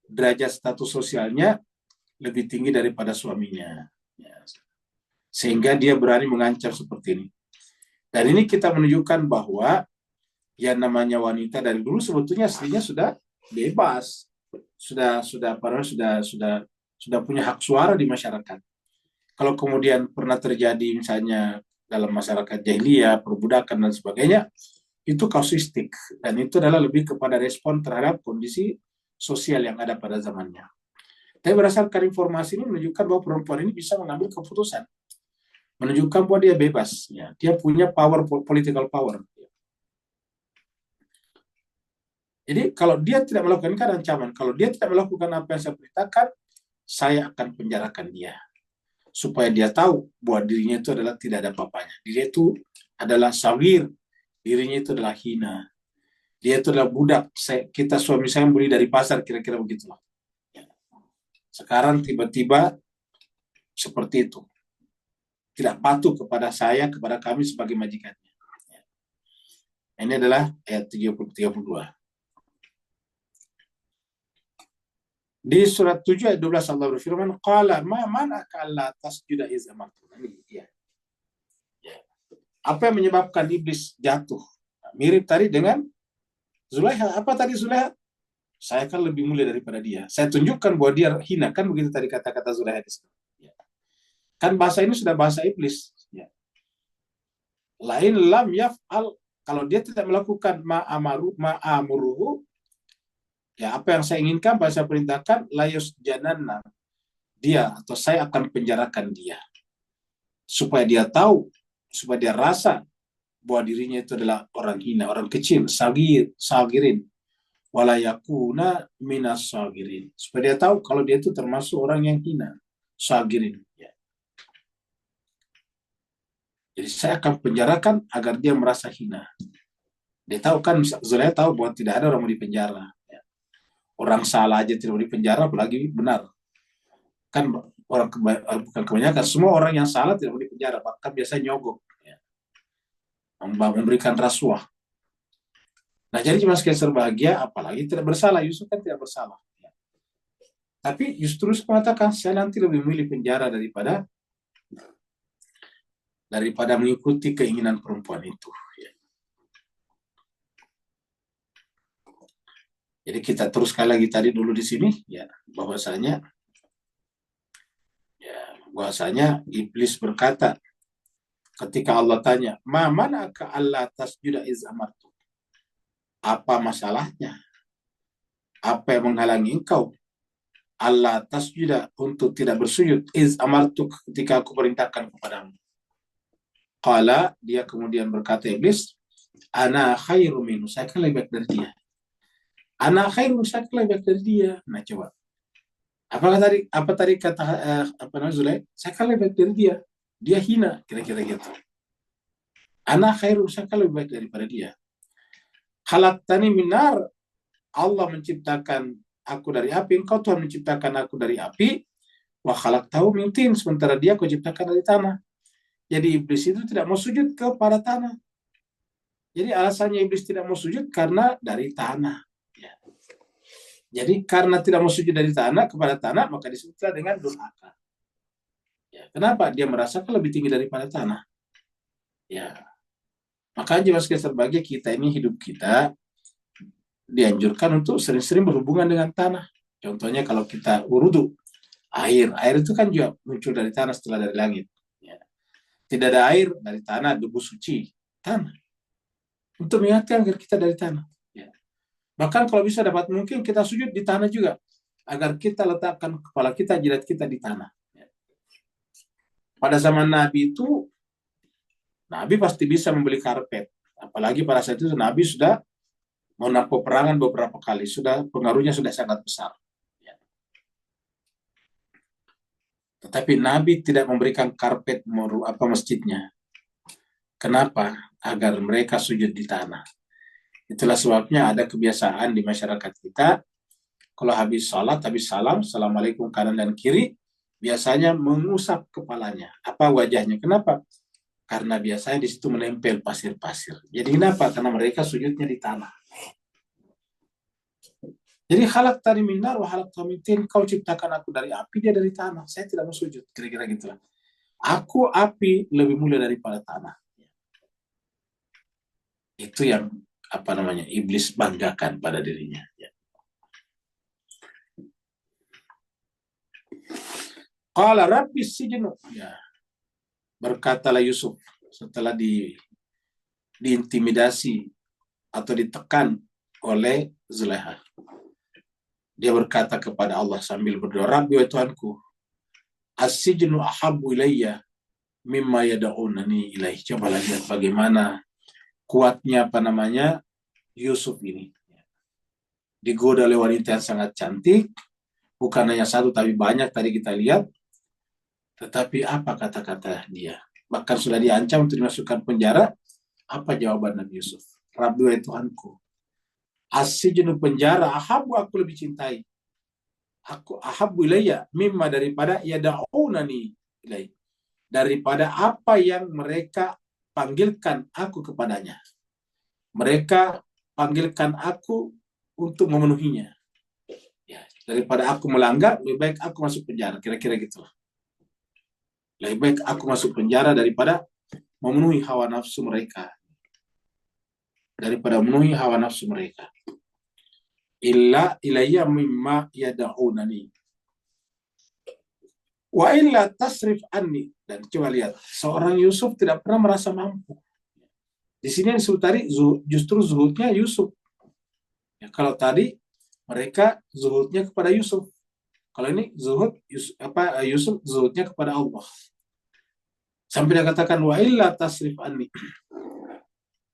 derajat status sosialnya lebih tinggi daripada suaminya. Ya. Sehingga dia berani mengancam seperti ini. Dan ini kita menunjukkan bahwa Yang namanya wanita dari dulu sebetulnya aslinya sudah bebas, sudah punya hak suara di masyarakat. Kalau kemudian pernah terjadi misalnya dalam masyarakat jahiliyah, perbudakan dan sebagainya, itu kausistik, dan itu adalah lebih kepada respon terhadap kondisi sosial yang ada pada zamannya. Tapi berdasarkan informasi ini menunjukkan bahwa perempuan ini bisa mengambil keputusan, menunjukkan bahwa dia bebas, ya. Dia punya power, political power. Jadi kalau dia tidak melakukan, ini kan ancaman, kalau dia tidak melakukan apa yang saya perintahkan, saya akan penjarakan dia, supaya dia tahu bahwa dirinya itu adalah tidak ada apa-apanya. Dirinya itu adalah sawir, dirinya itu adalah hina. Dia itu adalah budak. Kita suami saya beli dari pasar, kira-kira begitulah. Sekarang tiba-tiba seperti itu. Tidak patuh kepada saya, kepada kami sebagai majikannya. Ini adalah ayat 32. Di surat 7 ayat 12 Allah berfirman, qala ma mana'aka alla tasjuda iz amartuka. Ya. Apa yang menyebabkan iblis jatuh? Mirip tadi dengan Zulaiha. Apa tadi Zulaiha? Saya kan lebih mulia daripada dia. Saya tunjukkan bahwa dia hina. Kan begitu tadi kata-kata Zulaiha di sini. Ya. Kan bahasa ini sudah bahasa iblis. Ya. Lain lam yaf'al, kalau dia tidak melakukan ma'amuruhu, ya apa yang saya inginkan, apa yang saya perintahkan, layus jananna, dia atau saya akan penjarakan dia. Supaya dia tahu, supaya dia rasa bahwa dirinya itu adalah orang hina, orang kecil, sagirin. Walayakuna minas sagirin. Supaya dia tahu kalau dia itu termasuk orang yang hina, sagirin. Ya. Jadi saya akan penjarakan agar dia merasa hina. Dia tahu kan, Zulaiha tahu bahwa tidak ada orang mau dipenjara. Ya. Orang salah aja tidak mau dipenjara, apalagi benar. Kan orang bukan kebanyakan, semua orang yang salah tidak mau dipenjara, bahkan biasanya nyogok. Ya. Memberikan rasuah. Nah, jadi cuma sekedar bahagia, apalagi tidak bersalah. Yusuf kan tidak bersalah. Ya. Tapi justru mengatakan, saya nanti lebih memilih penjara daripada mengikuti keinginan perempuan itu. Ya. Jadi kita teruskan lagi tadi dulu di sini, ya, bahwasanya iblis berkata ketika Allah tanya, "Ma mana'aka alla tasjuda iz amartu?" Apa masalahnya? Apa yang menghalangi engkau Allah tasjuda untuk tidak bersujud iz amartu ketika aku perintahkan kepadamu? Qala, dia kemudian berkata iblis, ana khairu minhu, saya kan lebih baik dari dia. Ana khairu, saya kan lebih baik dari dia. Nah coba, apa tadi kata Zulaiha? Saya kan lebih baik dari dia. Dia hina, kira-kira gitu. Ana khairu, saya kan lebih baik daripada dia. Khalaqtani minar, Allah menciptakan aku dari api, engkau Tuhan menciptakan aku dari api. Wa khalaqtahu min tin, sementara dia kau ciptakan dari tanah. Jadi iblis itu tidak mau sujud kepada tanah. Jadi alasannya iblis tidak mau sujud karena dari tanah. Ya. Jadi karena tidak mau sujud dari tanah kepada tanah, maka disebutlah dengan durhaka. Ya. Kenapa? Dia merasa lebih tinggi daripada tanah. Ya. Makanya sebagai sebagai kita ini, hidup kita dianjurkan untuk sering-sering berhubungan dengan tanah. Contohnya kalau kita wudu, air itu kan juga muncul dari tanah setelah dari langit. Ya. Tidak ada air dari tanah, debu suci, tanah. Untuk mengingatkan agar kita dari tanah. Ya. Bahkan kalau bisa dapat mungkin kita sujud di tanah juga, agar kita letakkan kepala kita, jidat kita di tanah. Ya. Pada zaman Nabi itu, Nabi pasti bisa membeli karpet. Apalagi pada saat itu Nabi sudah menaklukkan peperangan beberapa kali, pengaruhnya sudah sangat besar. Ya. Tetapi Nabi tidak memberikan karpet masjidnya. Kenapa? Agar mereka sujud di tanah. Itulah sebabnya ada kebiasaan di masyarakat kita, kalau habis salat, habis salam, assalamualaikum kanan dan kiri, biasanya mengusap kepalanya, wajahnya. Kenapa? Karena biasanya di situ menempel pasir-pasir. Jadi kenapa? Karena mereka sujudnya di tanah. Jadi khalaqtani min nar wa khalaqtahu min tin, kau ciptakan aku dari api, dia dari tanah. Saya tidak mau sujud, kira-kira gitulah. Aku api lebih mulia daripada tanah. Itu yang iblis banggakan pada dirinya. Ya. Qala rabbi sijnu. Ya. Berkatalah Yusuf setelah diintimidasi atau ditekan oleh Zulaiha. Dia berkata kepada Allah sambil berdoa, Rabbi wa Tuhanku, as-sijnu ahabbu ilayya mimma yad'unani ilaih. Coba lihat bagaimana kuatnya Yusuf ini. Digoda oleh wanita yang sangat cantik, bukan hanya satu tapi banyak tadi kita lihat. Tetapi apa kata-kata dia? Bahkan sudah diancam untuk dimasukkan penjara. Apa jawaban Nabi Yusuf? Rabbi wa Tuhanku, as-sijnu penjara ahabbu aku lebih cintai. Aku ahabbu ilayya mimma daripada yad'unani ilaih. Daripada apa yang mereka panggilkan aku kepadanya. Mereka panggilkan aku untuk memenuhinya. Ya, daripada aku melanggar, lebih baik aku masuk penjara. Kira-kira gitulah. Lebih baik aku masuk penjara daripada memenuhi hawa nafsu mereka. Daripada memenuhi hawa nafsu mereka. Illa ilayya mimma yad'unani. Wa illa tasrif anni. Dan coba lihat, seorang Yusuf tidak pernah merasa mampu. Di sini yang disebut tadi justru zuhudnya Yusuf. Ya, kalau tadi mereka zuhudnya kepada Yusuf. Kalau ini Yusuf zuhudnya kepada Allah. Sampai dia katakan wa illa tasrif anni.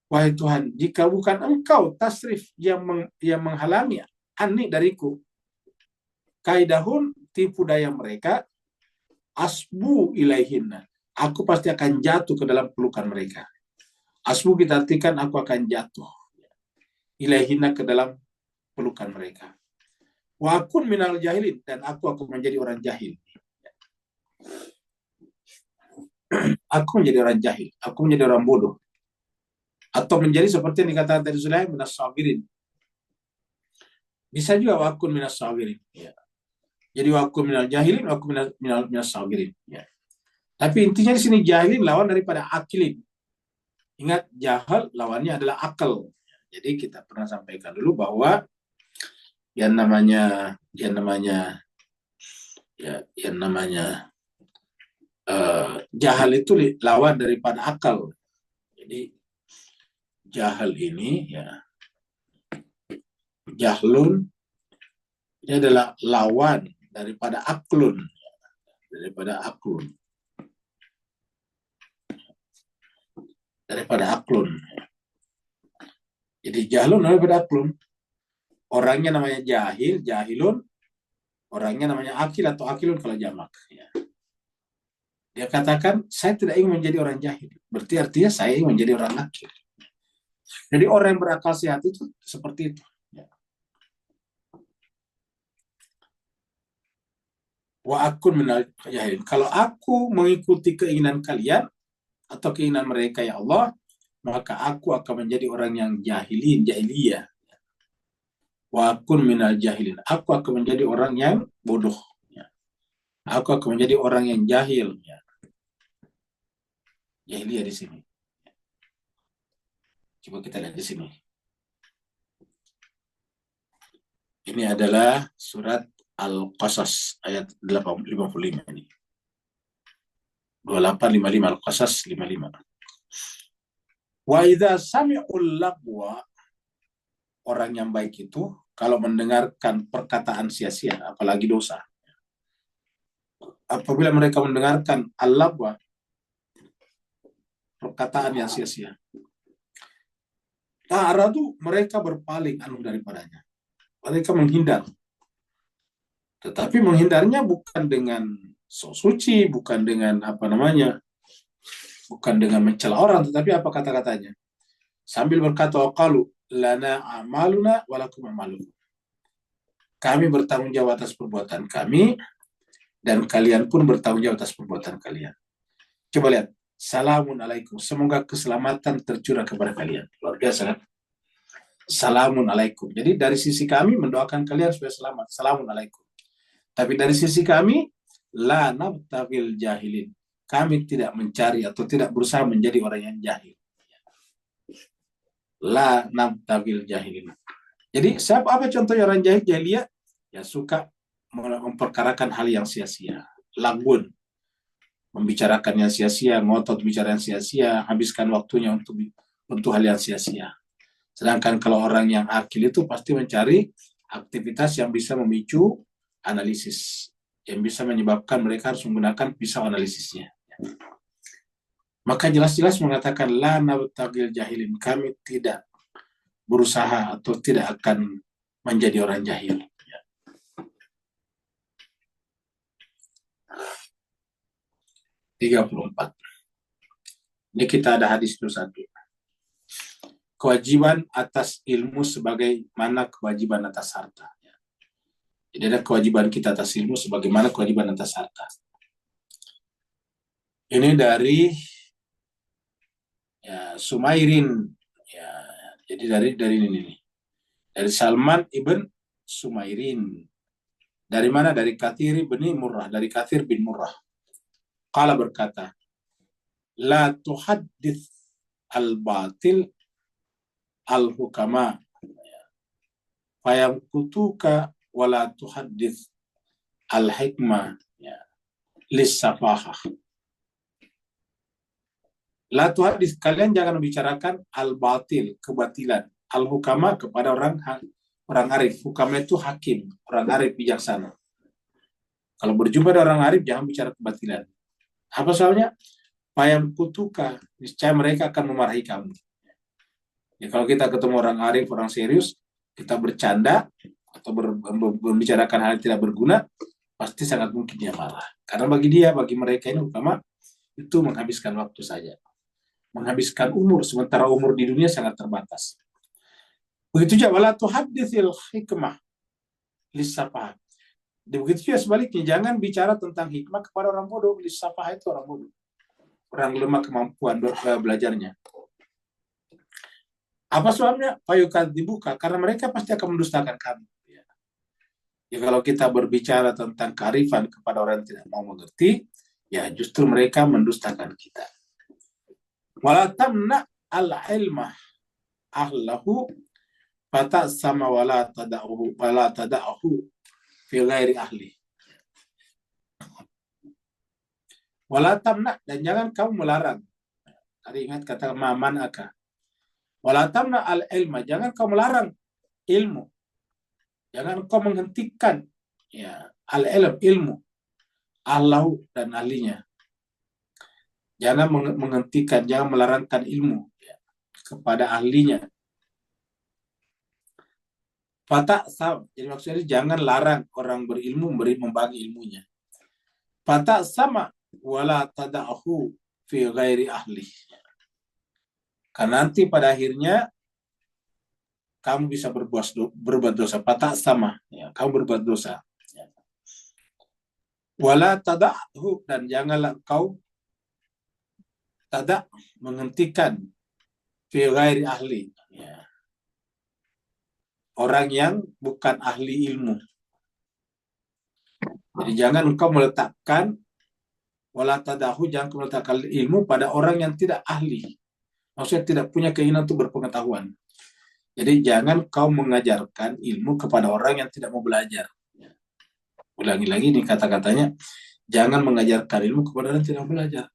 Wahai Tuhan, jika bukan Engkau tasrif yang menghalangi anni dariku, kaidahun tipu daya mereka, asbu ilaihinna, aku pasti akan jatuh ke dalam pelukan mereka. Asbu kita artikan aku akan jatuh ilaihinna ke dalam pelukan mereka. Wa akun minal jahilin, dan aku akan menjadi orang jahil. Aku menjadi orang jahil, aku menjadi orang bodoh. Atau menjadi seperti yang dikatakan tadi Zulaiha minas sabirin. Bisa juga wa akun minas sabirin. Ya. Jadi wa akun minal jahilin, wa akun minas sabirin. Ya. Tapi intinya di sini jahilin lawan daripada akilin. Ingat, jahal lawannya adalah akal. Jadi kita pernah sampaikan dulu bahwa yang namanya jahal itu lawan daripada akal. Jadi jahal ini ya, jahlun ini adalah lawan daripada aklun, daripada aklun. Jadi jahlun daripada aklun. Orangnya namanya jahil, jahilun. Orangnya namanya akil atau akilun kalau jamak. Ya. Dia katakan, saya tidak ingin menjadi orang jahil. Berarti artinya saya ingin menjadi orang akil. Jadi orang yang berakal sehat itu seperti itu. Ya. Wa akun minal jahilin. Kalau aku mengikuti keinginan kalian atau keinginan mereka ya Allah, maka aku akan menjadi orang yang jahiliyah. Wa akun minal jahilin. Aku akan menjadi orang yang bodoh. Ya. Aku akan menjadi orang yang jahil. Ya. Jahiliyah di sini. Coba kita lihat di sini. Ini adalah surat Al-Qasas ayat 55 ini. 2855 Al-Qasas 55. Wa idza sami'ul lagwa, orang yang baik itu kalau mendengarkan perkataan sia-sia, apalagi dosa. Apabila mereka mendengarkan al-lagwa, perkataan yang sia-sia, ta'aradu, mereka berpaling daripadanya. Mereka menghindar. Tetapi menghindarnya bukan dengan sok suci, bukan dengan bukan dengan mencela orang, tetapi apa kata-katanya? Sambil berkata, qalu lana amaluna walakum amalukum. Kami bertanggung jawab atas perbuatan kami dan kalian pun bertanggung jawab atas perbuatan kalian. Coba lihat. Salamun alaikum. Semoga keselamatan tercurah kepada kalian. Luar biasa kan? Salamun alaikum. Jadi dari sisi kami mendoakan kalian supaya selamat. Salamun alaikum. Tapi dari sisi kami, la nabtagil jahilin. Kami tidak mencari atau tidak berusaha menjadi orang yang jahil. La nabtagil jahilin. Jadi apa contohnya orang jahiliyah? Ya suka memperkarakan hal yang sia-sia. Lagun, membicarakan yang sia-sia, ngotot bicara yang sia-sia, habiskan waktunya untuk hal yang sia-sia. Sedangkan kalau orang yang akil itu pasti mencari aktivitas yang bisa memicu analisis, yang bisa menyebabkan mereka harus menggunakan pisau analisisnya. Maka jelas-jelas mengatakan la nabtagil jahilin, kami tidak berusaha atau tidak akan menjadi orang jahil. 34. Ini kita ada hadis itu satu. Kewajiban atas ilmu sebagaimana kewajiban atas harta. Jadi ada kewajiban kita atas ilmu sebagaimana kewajiban atas harta. Ini dari Sumairin. Ya, jadi dari ini. Dari Salman ibn Sumairin. Dari mana? Dari Kathir bin Murrah. Dari Kathir bin Murrah. Qala berkata, la tuhaddits al-batil al-hukama fayamkutuka wala tuhaddits al-hikmah lis-safahah. La tuhaddits, kalian jangan membicarakan al-batil, kebatilan, al-hukama kepada orang arif. Hukama itu hakim, orang arif bijaksana. Kalau berjumpa dengan orang arif jangan bicara kebatilan. Apa soalnya? Payam kutuka, niscaya mereka akan memarahi kamu. Ya, kalau kita ketemu orang arif, orang serius, kita bercanda atau membicarakan hal yang tidak berguna, pasti sangat mungkin dia marah. Karena bagi mereka ini utama itu menghabiskan waktu saja, menghabiskan umur, sementara umur di dunia sangat terbatas. Begitu juga wala tuhadditsil hikmah lisafah. Begitu juga sebaliknya, jangan bicara tentang hikmah kepada orang bodoh. Lisafah itu orang bodoh, orang lemah kemampuan belajarnya. Apa soalnya? Fayukat dibuka, karena mereka pasti akan mendustakan kami. Ya, kalau kita berbicara tentang kearifan kepada orang yang tidak mau mengerti, ya justru mereka mendustakan kita. Wala tamna al-ilmah ahlahu fata sama wala tada'uhu fi ghairi ahli. Wala tamna, dan jangan kamu melarang. Tadi ingat kata maman aka. Wala tamna al-ilma, jangan kamu melarang ilmu. Jangan kau menghentikan al-ilm, ilmu. Allah dan ahlinya. Jangan menghentikan, jangan melarangkan ilmu kepada ahlinya. Fata sam, jadi maksudnya jangan larang orang berilmu membagi ilmunya. Fata sama wala tada'ahu fi ghairi ahli. Karena nanti pada akhirnya kamu bisa berbuat dosa. Fata sama, kamu berbuat dosa. Wala tada'ahu, dan janganlah kau menghentikan fi ghairi ahli. Orang yang bukan ahli ilmu. Jadi jangan engkau meletakkan wala tadahu, jangan kau meletakkan ilmu pada orang yang tidak ahli. Maksudnya tidak punya keinginan untuk berpengetahuan. Jadi jangan kau mengajarkan ilmu kepada orang yang tidak mau belajar. Ulangi lagi nih kata-katanya, jangan mengajarkan ilmu kepada orang yang tidak mau belajar.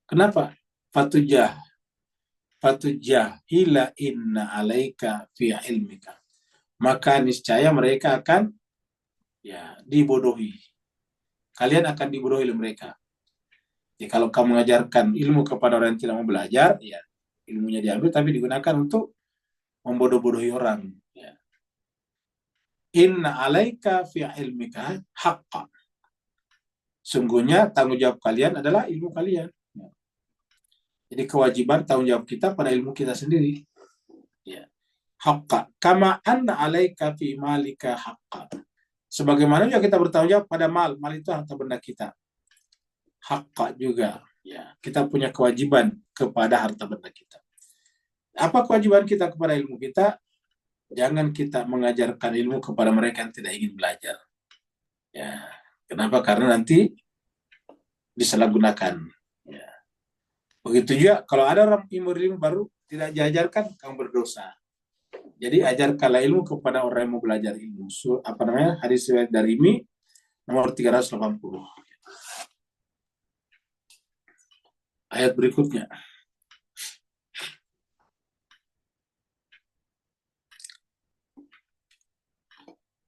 Kenapa? Fatujahila inna alaika fi ilmika. Maka niscaya mereka akan dibodohi. Kalian akan dibodohi oleh mereka. Jadi kalau kamu mengajarkan ilmu kepada orang yang tidak mau belajar, ya ilmunya diambil tapi digunakan untuk membodoh-bodohi orang. Ya. Inna alaika fi ilmika haqqa. Sungguhnya tanggung jawab kalian adalah ilmu kalian. Ya. Jadi kewajiban tanggung jawab kita pada ilmu kita sendiri. Ya. Haqqa kama anna alaika fi malika haqqa. Sebagaimana juga kita bertanggung jawab pada mal itu harta benda kita. Haqqa juga, ya. Kita punya kewajiban kepada harta benda kita. Apa kewajiban kita kepada ilmu kita? Jangan kita mengajarkan ilmu kepada mereka yang tidak ingin belajar. Ya. Kenapa? Karena nanti disalahgunakan. Ya. Begitu juga kalau ada orang ilmu baru tidak diajarkan, kamu berdosa. Jadi ajarkanlah ilmu kepada orang yang mau belajar ilmu. Hadis riwayat Darimi nomor 380. Ayat berikutnya.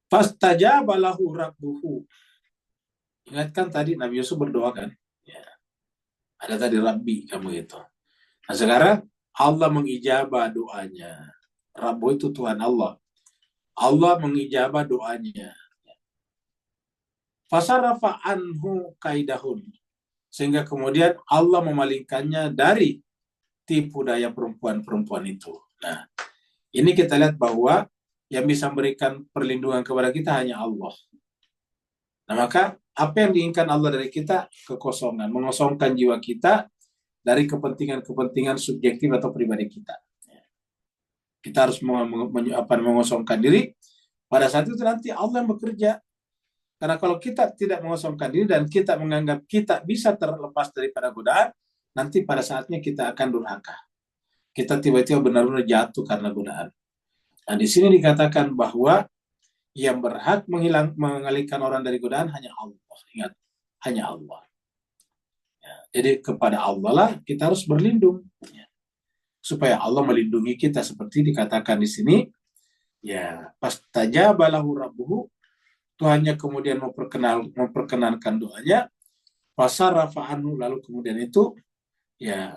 Fastajaba lahu rabbuhu. Ingatkan tadi Nabi Yusuf berdoa kan? Ya. Ada tadi Rabbi kamu itu. Nah sekarang Allah mengijabah doanya. Rabbu itu Tuhan Allah. Allah mengijabah doanya. Fasarafa anhu kaidahun. Sehingga kemudian Allah memalingkannya dari tipu daya perempuan-perempuan itu. Nah, ini kita lihat bahwa yang bisa memberikan perlindungan kepada kita hanya Allah. Nah, maka apa yang diinginkan Allah dari kita? Kekosongan, mengosongkan jiwa kita dari kepentingan-kepentingan subjektif atau pribadi kita. Kita harus mengosongkan diri. Pada saat itu nanti Allah yang bekerja. Karena kalau kita tidak mengosongkan diri dan kita menganggap kita bisa terlepas daripada godaan, nanti pada saatnya kita akan durhaka. Kita tiba-tiba benar-benar jatuh karena godaan. Nah, di sini dikatakan bahwa yang berhak mengalihkan orang dari godaan hanya Allah. Ingat, hanya Allah. Ya, jadi kepada Allah lah kita harus berlindung. Ya, supaya Allah melindungi kita seperti dikatakan di sini. Ya, pastajaba lahu rabbuhu. Tuhannya kemudian memperkenankan doanya. Fasarafa anhu, lalu kemudian itu ya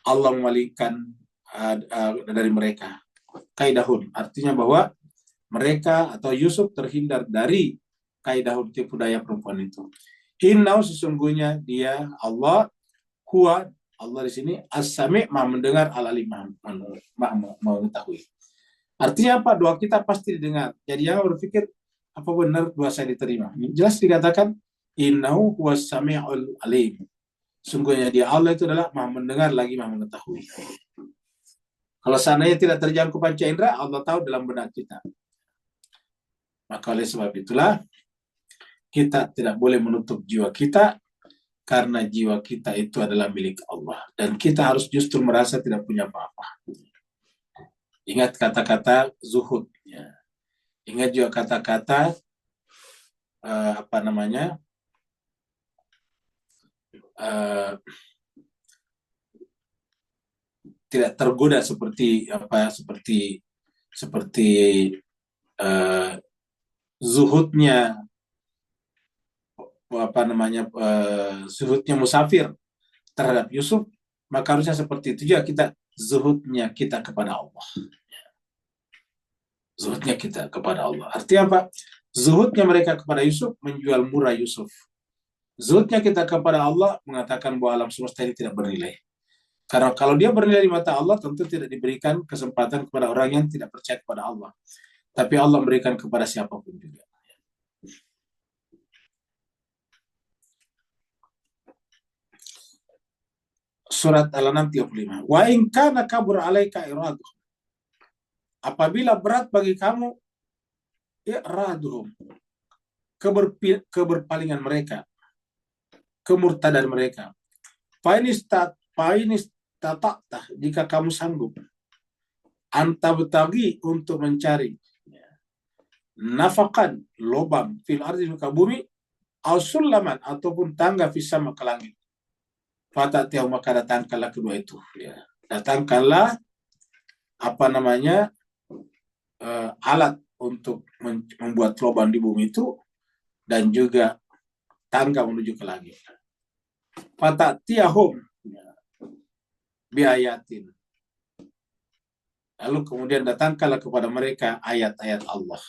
Allah memalingkan dari mereka. Kaidahun, artinya bahwa mereka atau Yusuf terhindar dari kaidahun, tipu daya perempuan itu. Innau, sesungguhnya dia Allah, huwa, Allah di sini as-sami', maha mendengar, al-alim, maha mengetahui. Artinya apa? Doa kita pasti didengar. Jadi jangan berpikir apa benar doa saya diterima. Jelas dikatakan innahu huwas sami'ul alim. Sungguhnya dia Allah itu adalah maha mendengar lagi maha mengetahui. Kalau seandainya tidak terjangkau panca indera, Allah tahu dalam benak kita. Maka oleh sebab itulah kita tidak boleh menutup jiwa kita, karena jiwa kita itu adalah milik Allah. Dan kita harus justru merasa tidak punya apa-apa. Ingat kata-kata zuhud. Ya. Ingat juga kata-kata tidak tergoda seperti zuhudnya zuhudnya musafir terhadap Yusuf, maka harusnya seperti itu juga kita zuhudnya kita kepada Allah. Zuhudnya kita kepada Allah. Artinya apa? Zuhudnya mereka kepada Yusuf menjual murah Yusuf. Zuhudnya kita kepada Allah mengatakan bahwa alam semesta ini tidak bernilai. Karena kalau dia bernilai di mata Allah, tentu tidak diberikan kesempatan kepada orang yang tidak percaya kepada Allah. Tapi Allah memberikan kepada siapapun juga. Surat Al-An'am 35. Wa in kana kabur alaika iraduhum. Apabila berat bagi kamu iraduhum, keberpalingan mereka, kemurtadan mereka. Fainis tata'tah, jika kamu sanggup anta betagi untuk mencari nafakan, lobang fil ardi, muka bumi, au sulaman, ataupun tangga fis sama, ke langit. Fatatiyahu, maka datangkanlah kedua itu. Ya. Datangkanlah alat untuk membuat lubang di bumi itu, dan juga tangga menuju ke langit. Fatatiyahum biayatin. Lalu kemudian datangkanlah kepada mereka ayat-ayat Allah.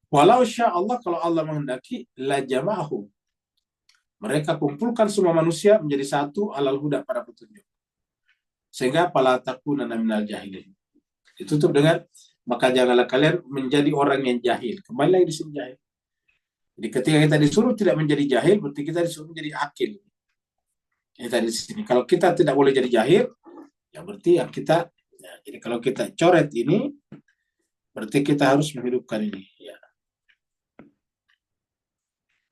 Walau sya Allah, kalau Allah menghendaki, la jama'ahum, mereka kumpulkan semua manusia menjadi satu alal huda, pada petunjuk. Sehingga fala takunanna minal jahilin. Ditutup dengan maka janganlah kalian menjadi orang yang jahil. Kembali lagi di sini jahil. Jadi ketika kita disuruh tidak menjadi jahil, berarti kita disuruh menjadi akil. Ini tadi di sini. Kalau kita tidak boleh jadi jahil, ya berarti yang kita, ya, jadi kalau kita coret ini, berarti kita harus menghidupkan ini. Ya.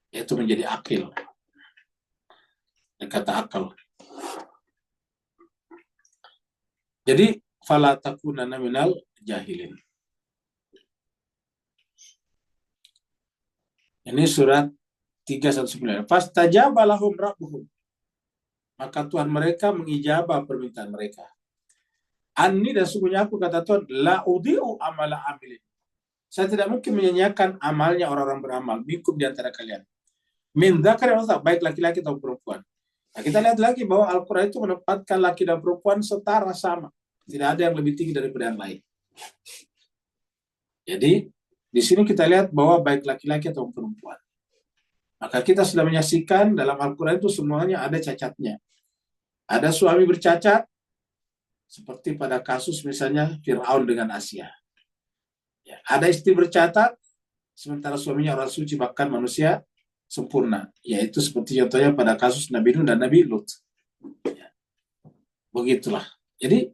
Yaitu menjadi akil. Kata akal. Jadi fala takunanna minal jahilin. Ini surat 319. Fastajaba lahum rabbuhum. Maka Tuhan mereka mengijabah permintaan mereka. Anni, dan sungguhnya aku, kata Tuhan, la udhi'u amala amilin. Saya tidak mungkin menyanyiakan amalnya orang-orang beramal minkum di antara kalian. Min dzakarin aw unsa, baik laki-laki atau perempuan. Nah, kita lihat lagi bahwa Al-Quran itu menempatkan laki dan perempuan setara, sama. Tidak ada yang lebih tinggi daripada yang lain. Jadi di sini kita lihat bahwa baik laki-laki atau perempuan. Maka kita sudah menyaksikan dalam Al-Quran itu semuanya ada cacatnya. Ada suami bercacat, seperti pada kasus misalnya Fir'aun dengan Asia. Ya, ada istri bercacat, sementara suaminya orang suci, bahkan manusia sempurna. Yaitu seperti contohnya pada kasus Nabi Nuh dan Nabi Lut. Ya, begitulah. Jadi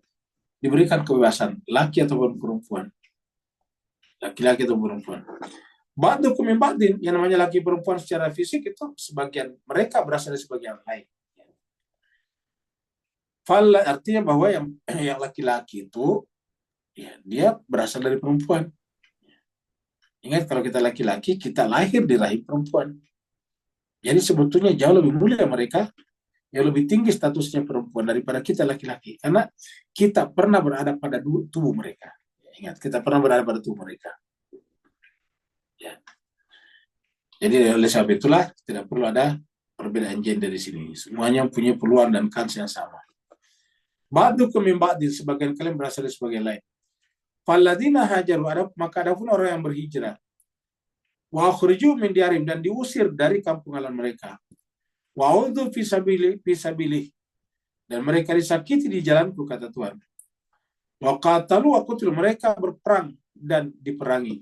diberikan kebebasan, laki ataupun perempuan. Laki-laki atau perempuan. Ba'dukum min ba'din, yang namanya laki perempuan secara fisik itu sebagian mereka berasal dari sebagian lain. Fala, artinya bahwa yang laki-laki itu ya, dia berasal dari perempuan. Ingat, kalau kita laki-laki, kita lahir di rahim perempuan. Jadi sebetulnya jauh lebih mulia mereka, yang lebih tinggi statusnya perempuan daripada kita laki-laki. Karena kita pernah berada pada tubuh mereka. Ingat, kita pernah berada pada tubuh mereka. Ya. Jadi oleh sebab itulah tidak perlu ada perbedaan gender di sini. Semuanya punya peluang dan kans yang sama. Ba'dukum min ba'din, sebagian kalian berasal dari sebagian lain. Falladzina hajaru, maka adapun orang yang berhijrah, wa akhriju min diarim, dan diusir dari kampung halaman mereka. Wa udzu fi sabilih, dan mereka disakiti di jalanku, kata Tuhan. Wa qatalu wa qutilu, mereka berperang dan diperangi.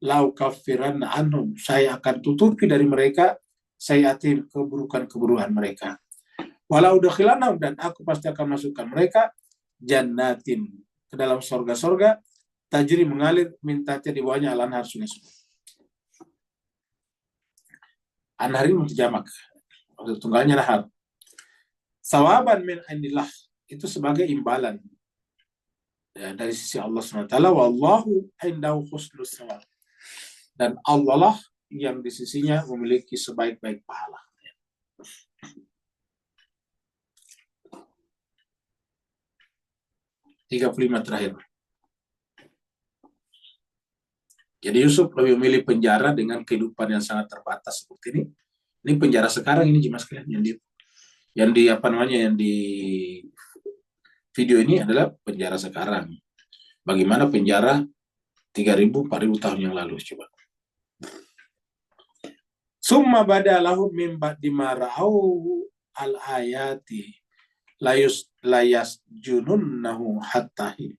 Lau kaffiranna anhum, saya akan tutupi dari mereka sayiatim, keburukan-keburukan mereka. Walau udkhilannahum, dan aku pasti akan masukkan mereka jannatin, ke dalam sorga-sorga, tajri, mengalir min tahtiha, di bawahnya al-anhar, sungai-sungai. Anhar ini mutajamak, maksud tunggalnya nahar. Sawaban min indillah, itu sebagai imbalan ya, dari sisi Allah SWT. Wallahu indahu husnus thawab, dan Allah lah yang di sisinya memiliki sebaik-baik pahala. 35 terakhir. Jadi Yusuf lebih memilih penjara dengan kehidupan yang sangat terbatas seperti ini. Ini penjara sekarang ini, jemaah sekalian, yang di video ini adalah penjara sekarang. Bagaimana penjara 3.000 4.000 tahun yang lalu, coba. Summa badalahum min ba'di ma ra'au al-ayati layas jununnahu hattahi.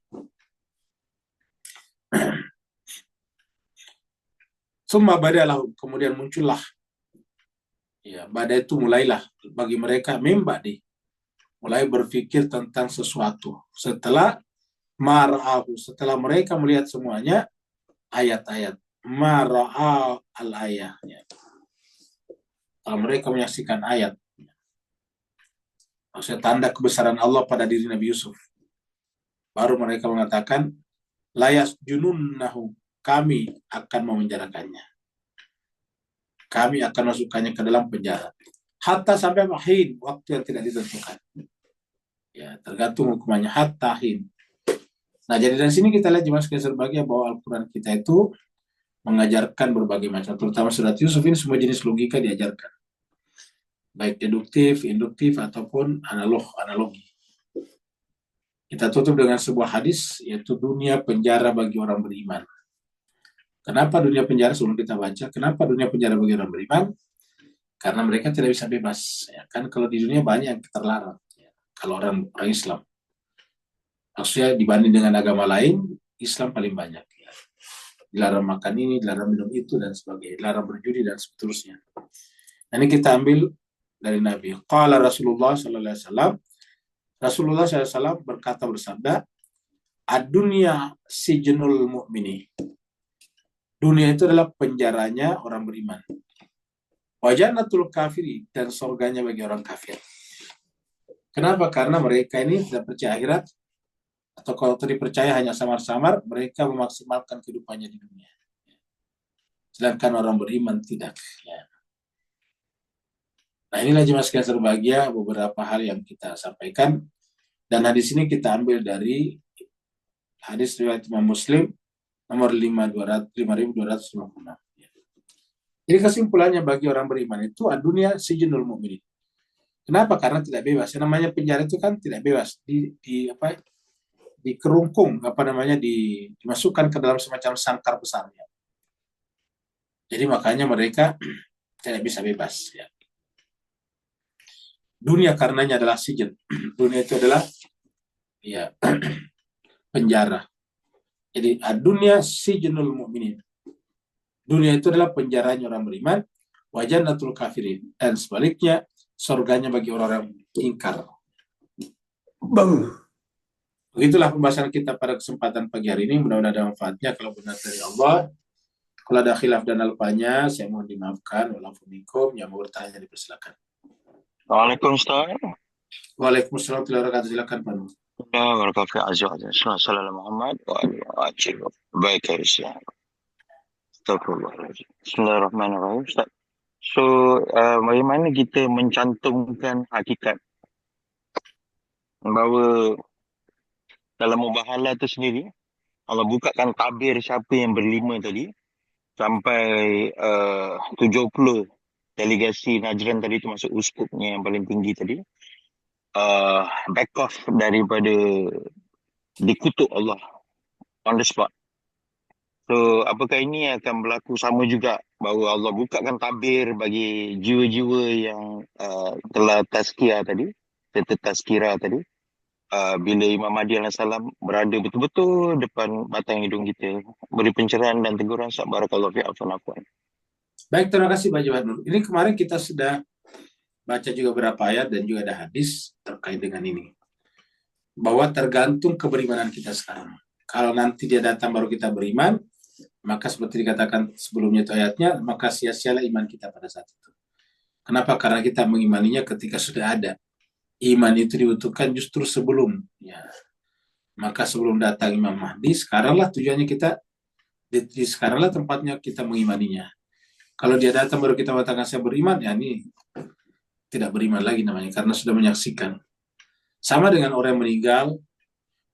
Summa badalahum, kemudian muncullah ya, badai itu mulailah bagi mereka membadi, mulai berpikir tentang sesuatu setelah mar'ahu, setelah mereka melihat semuanya ayat-ayat, mara'a al-ayah ya. Kalau mereka menyaksikan ayat, maksudnya tanda kebesaran Allah pada diri Nabi Yusuf, baru mereka mengatakan layas jununnahu, kami akan memenjarakannya, kami akan masukkannya ke dalam penjara, hatta sampai mahin, waktu yang tidak ditentukan ya, tergantung hukumannya, hatta hin. Nah, jadi dari sini kita lihat jemaah sekalian berbahagia bahwa Al-Quran kita itu mengajarkan berbagai macam, terutama surat Yusuf ini semua jenis logika diajarkan, baik deduktif, induktif, ataupun analogi. Kita tutup dengan sebuah hadis, yaitu dunia penjara bagi orang beriman. Kenapa dunia penjara? Sebelum kita baca, kenapa dunia penjara bagi orang beriman? Karena mereka tidak bisa bebas. Ya, kan kalau di dunia banyak yang terlarang. Ya, kalau orang Islam. Maksudnya dibanding dengan agama lain, Islam paling banyak. Ya. Dilarang makan ini, dilarang minum itu, dan sebagainya. Dilarang berjudi, dan seterusnya. Nah, ini kita ambil dari Nabi. Qala Rasulullah SAW. Rasulullah SAW berkata, bersabda, ad-dunya sijnul mu'mini. Dunia itu adalah penjaranya orang beriman. Wa jannatul kafiri, dan surganya bagi orang kafir. Kenapa? Karena mereka ini tidak percaya akhirat, Atau kalau tadi percaya hanya samar-samar, mereka memaksimalkan kehidupannya di dunia. Sedangkan orang beriman tidak. Ya. Nah inilah jemaah sekalian berbahagia beberapa hal yang kita sampaikan. Dan hadis ini kita ambil dari hadis riwayat Imam Muslim nomor 5256. Jadi kesimpulannya bagi orang beriman itu dunia sijnul mukminin. Kenapa? Karena tidak bebas. Yang namanya penjara itu kan tidak bebas. Dikerungkung, dimasukkan ke dalam semacam sangkar besarnya. Jadi makanya mereka tidak bisa bebas. Ya. Dunia karenanya adalah sijin. Dunia itu adalah ya penjara. Jadi dunia sijnul mukminin. Dunia itu adalah penjaranya orang beriman, wa jannatul kafirin, dan sebaliknya surganya bagi orang-orang ingkar. Begitulah pembahasan kita pada kesempatan pagi hari ini. Mudah-mudahan ada manfaatnya. Kalau benar dari Allah, kalau ada khilaf dan alfanya, saya mohon dimaafkan. Waalaikumsalam. Yang mau bertanya dipersilakan. Waalaikumsalam. Waalaikumsalam warahmatullahi wabarakatuh. Silakan Pak Nur. Assalamualaikum Muhammad wa alihi wa sahbihi. Baik ya Islam. Astagfirullahaladzim. Bismillahirrahmanirrahim. Ustaz. So, bagaimana kita mencantumkan hakikat bahawa dalam mubahalah itu sendiri, Allah bukakan tabir siapa yang berlima tadi, sampai 70 delegasi Najran tadi, itu masuk uskupnya yang paling tinggi tadi, back off daripada dikutuk Allah on the spot. So, apakah ini akan berlaku sama juga bahawa Allah bukakan tabir bagi jiwa-jiwa yang telah tazkiyah tadi, serta tazkirah tadi, bila Imam Mahdi AS berada betul-betul depan batang hidung kita, beri pencerahan dan teguran. Barakallahu fi afwan. Baik, terima kasih Pak Jawad Nur. Ini kemarin kita sudah baca juga beberapa ayat dan juga ada hadis terkait dengan ini. Bahwa tergantung keberimanan kita sekarang. Kalau nanti dia datang baru kita beriman, maka seperti dikatakan sebelumnya itu ayatnya, maka sia-sialah iman kita pada saat itu. Kenapa? Karena kita mengimaninya ketika sudah ada. Iman itu dibutuhkan justru sebelum. Ya. Maka sebelum datang Imam Mahdi, sekaranglah tujuannya kita, sekaranglah tempatnya kita mengimaninya. Kalau dia datang baru kita mengatakan saya beriman, ya ini tidak beriman lagi namanya, karena sudah menyaksikan. Sama dengan orang yang meninggal,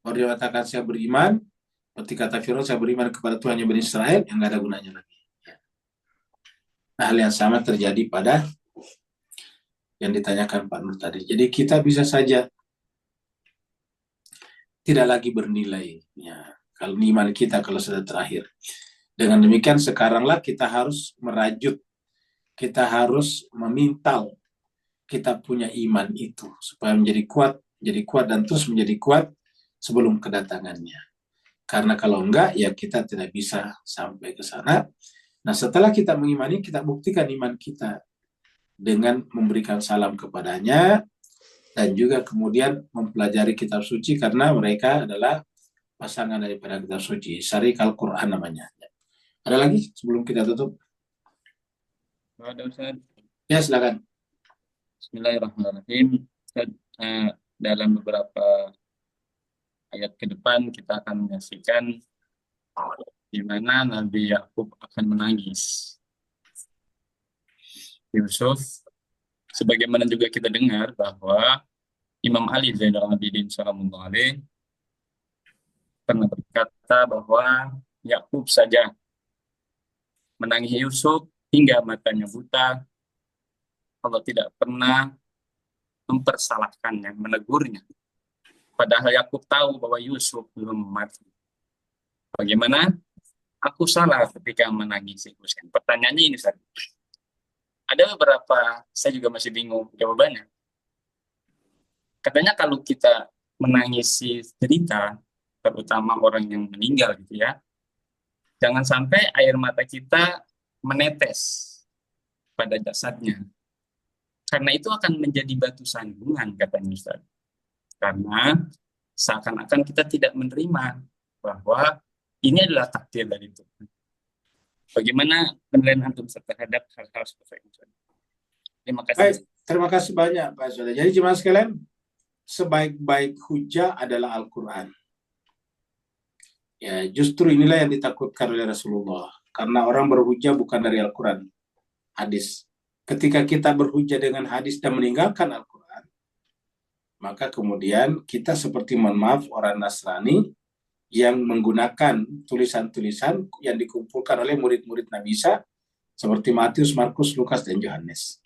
baru dia mengatakan saya beriman, seperti kata Fir'aun, saya beriman kepada Tuhan yang Bani Israel, yang nggak ada gunanya lagi. Nah, hal yang sama terjadi pada yang ditanyakan Pak Nur tadi. Jadi kita bisa saja tidak lagi bernilai. Ya, kalau iman kita kalau sudah terakhir. Dengan demikian sekaranglah kita harus merajut, kita harus memintal, kita punya iman itu supaya menjadi kuat dan terus menjadi kuat sebelum kedatangannya. Karena kalau enggak, ya kita tidak bisa sampai ke sana. Nah, setelah kita mengimani, kita buktikan iman kita dengan memberikan salam kepadanya dan juga kemudian mempelajari kitab suci karena mereka adalah pasangan daripada kitab suci. Syarih Al-Quran namanya. Ada lagi sebelum kita tutup? Ada Ustaz. Ya, silakan. Bismillahirrahmanirrahim. Ustaz, dalam beberapa ayat ke depan kita akan menyaksikan di mana Nabi Yakub akan menangis. Yusuf, sebagaimana juga kita dengar bahwa Imam Ali Zainal Abidin sallallahu alaihi pernah berkata bahwa Yakub saja menangis Yusuf hingga matanya buta. Allah tidak pernah mempersalahkannya, menegurnya. Padahal Yakub tahu bahwa Yusuf belum mati. Bagaimana? Aku salah ketika menangisi Husain. Pertanyaannya ini saja. Ada beberapa, saya juga masih bingung jawabannya. Katanya kalau kita menangisi cerita, terutama orang yang meninggal gitu ya, jangan sampai air mata kita menetes pada jasadnya. Karena itu akan menjadi batu sandungan, katanya Ustaz. Karena seakan-akan kita tidak menerima bahwa ini adalah takdir dari Tuhan. Bagaimana penilaian antum terhadap hal-hal seperti itu? Terima kasih. Baik, terima kasih banyak Pak Saudara. Jadi jemaah sekalian, sebaik-baik hujah adalah Al-Quran. Ya, justru inilah yang ditakutkan oleh Rasulullah. Karena orang berhujjah bukan dari Al-Quran, hadis. Ketika kita berhujjah dengan hadis dan meninggalkan Al-Quran, maka kemudian kita seperti, mohon maaf, orang Nasrani yang menggunakan tulisan-tulisan yang dikumpulkan oleh murid-murid Nabi Isa, seperti Matius, Markus, Lukas, dan Yohanes.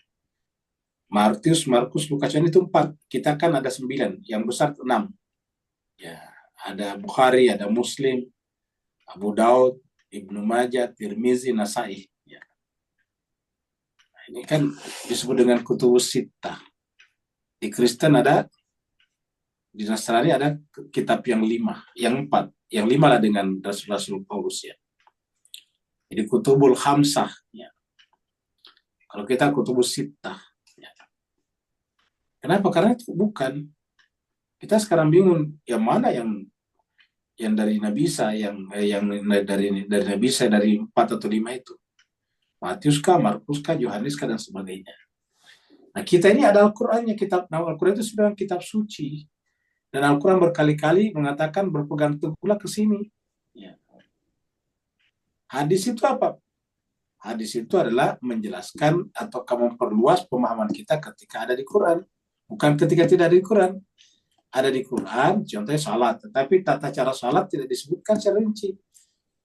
Matius, Markus, Lukas, Yohanes itu 4. Kita kan ada 9, yang besar 6. Ya, ada Bukhari, ada Muslim, Abu Daud, Ibnu Majah, Tirmizi, Nasai. Ya. Nah, ini kan disebut dengan kutubus sittah. Di Kristen ada, di Nasrani ada kitab yang 5, yang 4. Yang 5 lah dengan Rasul-Rasul Paulus ya. Jadi kutubul khamsah. Ya. Kalau kita kutubus sittah. Ya. Kenapa? Karena itu bukan. Kita sekarang bingung, yang mana yang dari Nabi Isa, yang dari Nabi Isa, dari 4 atau 5 itu. Matius kah, Markus kah, Yohanes kah, dan sebagainya. Nah, kita ini ada Al-Qur'annya, kitab. Nah, Al-Quran itu sudah kitab suci. Dan Al-Quran berkali-kali mengatakan berpegang teguhlah ke sini. Ya. Hadis itu apa? Hadis itu adalah menjelaskan atau memperluas pemahaman kita ketika ada di Quran. Bukan ketika tidak ada di Quran. Ada di Quran, contohnya salat. Tetapi tata cara salat tidak disebutkan secara rinci.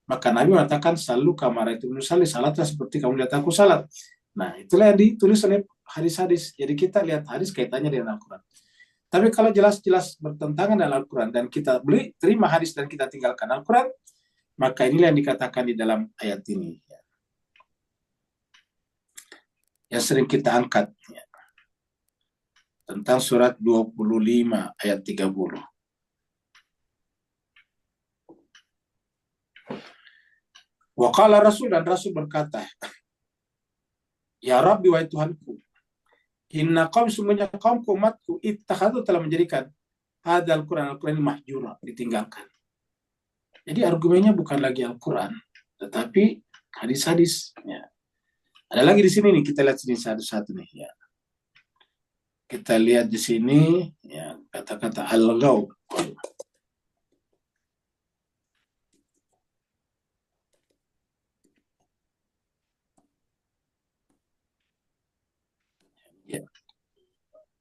Maka Nabi mengatakan, salu kamar itu menusali, salatlah seperti kamu lihat aku salat. Nah, itulah yang ditulis oleh hadis-hadis. Jadi kita lihat hadis kaitannya dengan Al-Quran. Tapi kalau jelas-jelas bertentangan dengan Al-Quran dan kita terima hadis dan kita tinggalkan Al-Quran, maka inilah yang dikatakan di dalam ayat ini. Yang sering kita angkat. Ya. Tentang surat 25 ayat 30. Wa qala Rasul, dan Rasul berkata, Ya Rabbi, wahai Tuhanku, inna qaum, sungguhnya kaumku, umatku, ittakhadhu, telah menjadikan hadal Quran, Al-Quran mahjura, ditinggalkan. Jadi argumennya bukan lagi Al-Quran, tetapi hadis-hadis. Ya. Ada lagi di sini nih, kita lihat sini satu-satu nih. Ya. Kita lihat di sini, ya, kata-kata al-ghaw. Ya.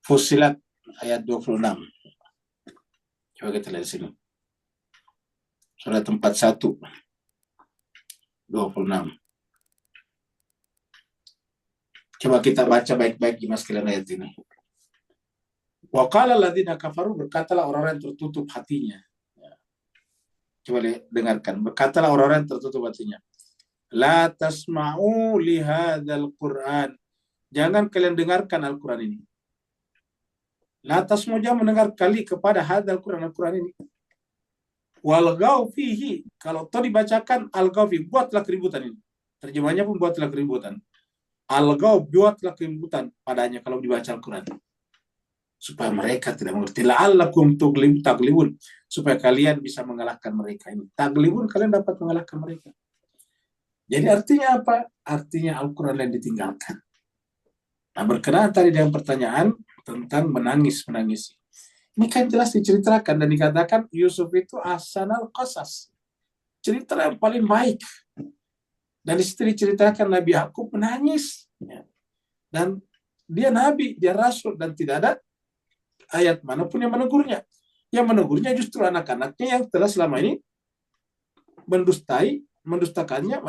Fussilat ayat 26. Coba kita lihat sini. Surat 41. 26. Coba kita baca baik-baik di sekalian ayat ini. Wa qala alladziina kafaru, berkatalah orang-orang yang tertutup hatinya. Ya. Coba dengarkan. Berkatalah orang-orang yang tertutup hatinya. La tasma'u li hadzal Qur'an. Jangan kalian dengarkan Al-Quran ini. La tasma'u, jangan mendengar kali kepada hadzal Qur'an, Al-Quran ini. Walghaw fihi, kalau toh dibacakan al-ghaw fihi, buatlah keributan ini. Terjemahnya pun buatlah keributan. Al-ghaw, buatlah keributan padanya kalau dibaca Al-Quran. Supaya mereka tidak mengerti. La'allakum taglibun, supaya kalian bisa mengalahkan mereka ini. Taglibun, kalian dapat mengalahkan mereka. Jadi artinya apa? Artinya Al-Quran yang ditinggalkan. Nah, berkenaan tadi dengan pertanyaan tentang menangis. Ini kan jelas diceritakan dan dikatakan Yusuf itu ahsanal qasas. Cerita yang paling baik. Dan di situ diceritakan Nabi Yakub menangis. Dan dia Nabi, dia Rasul, dan tidak ada ayat manapun yang menegurnya. Yang menegurnya justru anak-anaknya yang telah selama ini mendustakannya,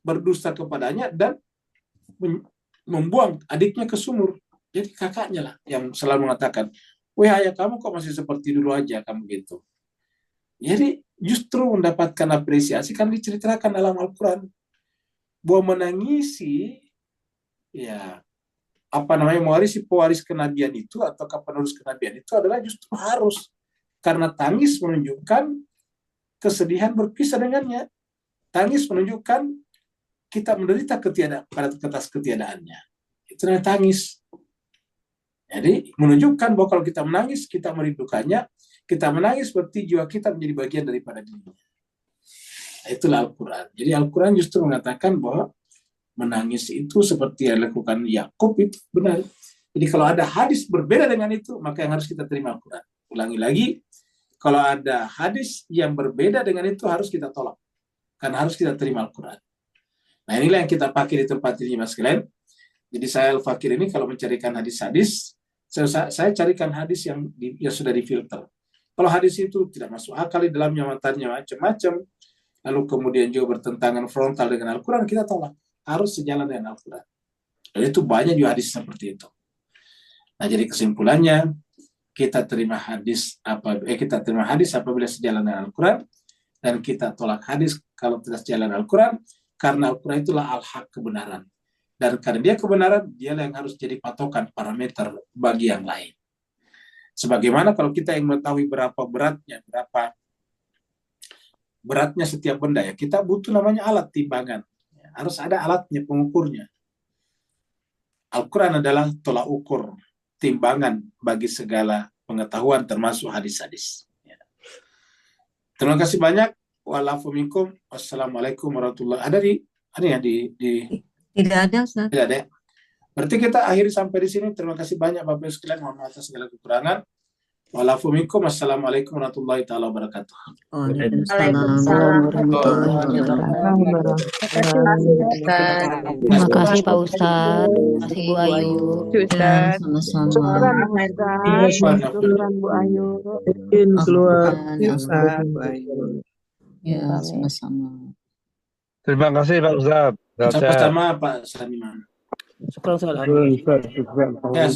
berdusta kepadanya, dan membuang adiknya ke sumur. Jadi kakaknya lah yang selalu mengatakan, wah, ayah kamu kok masih seperti dulu aja, kamu gitu. Jadi justru mendapatkan apresiasi kan diceritakan dalam Al-Quran. Bahwa menangisi, ya, mewarisi pewaris kenabian itu atau penerus kenabian itu adalah justru harus. Karena tangis menunjukkan kesedihan berpisah dengannya. Tangis menunjukkan kita menderita atas ketiadaannya. Itu namanya tangis. Jadi menunjukkan bahwa kalau kita menangis, kita merindukannya. Kita menangis berarti jiwa kita menjadi bagian daripada dirinya. Itulah Al-Quran. Jadi Al-Quran justru mengatakan bahwa menangis itu seperti yang dilakukan Yakub itu benar. Jadi kalau ada hadis berbeda dengan itu, maka yang harus kita terima Al-Quran. Ulangi lagi, kalau ada hadis yang berbeda dengan itu harus kita tolak. Karena harus kita terima Al-Quran. Nah inilah yang kita pakai di tempat ini mas sekalian. Jadi saya Al-Fakir ini kalau mencarikan hadis-hadis, saya carikan hadis yang sudah difilter. Kalau hadis itu tidak masuk akal di dalamnya, matanya macam-macam, lalu kemudian juga bertentangan frontal dengan Al-Quran, kita tolak. Harus sejalan dengan Al-Quran. Dan itu banyak juga hadis seperti itu. Nah jadi kesimpulannya, kita terima hadis apabila sejalan dengan Al-Quran, dan kita tolak hadis kalau tidak sejalan dengan Al-Quran, karena Al-Quran itulah al-haq, kebenaran. Dan karena dia kebenaran, dia yang harus jadi patokan parameter bagi yang lain. Sebagaimana kalau kita yang mengetahui berapa beratnya setiap benda, ya kita butuh namanya alat timbangan. Harus ada alatnya, pengukurnya. Al-Quran adalah tolak ukur, timbangan bagi segala pengetahuan termasuk hadis-hadis. Terima kasih banyak. Wa'alaikumsalam. Wassalamualaikum warahmatullahi wabarakatuh. Ada ya di Tidak ada, Ustaz. tidak ada. Berarti kita akhiri sampai di sini. Terima kasih banyak Bapak Ibu sekalian. Mohon maaf atas segala kekurangan. Wa'alaikumsalam. Wassalamualaikum warahmatullahi wabarakatuh. Waalaikumsalam warahmatullahi wabarakatuh. Terima kasih Pak Ustadz. Terima kasih Bu Ayu. Ya, sama-sama. Bu Ayu. Ya, sama-sama. Terima kasih Pak Ustadz. Sama-sama Pak Saniman. Syukran, Ustaz. Ya,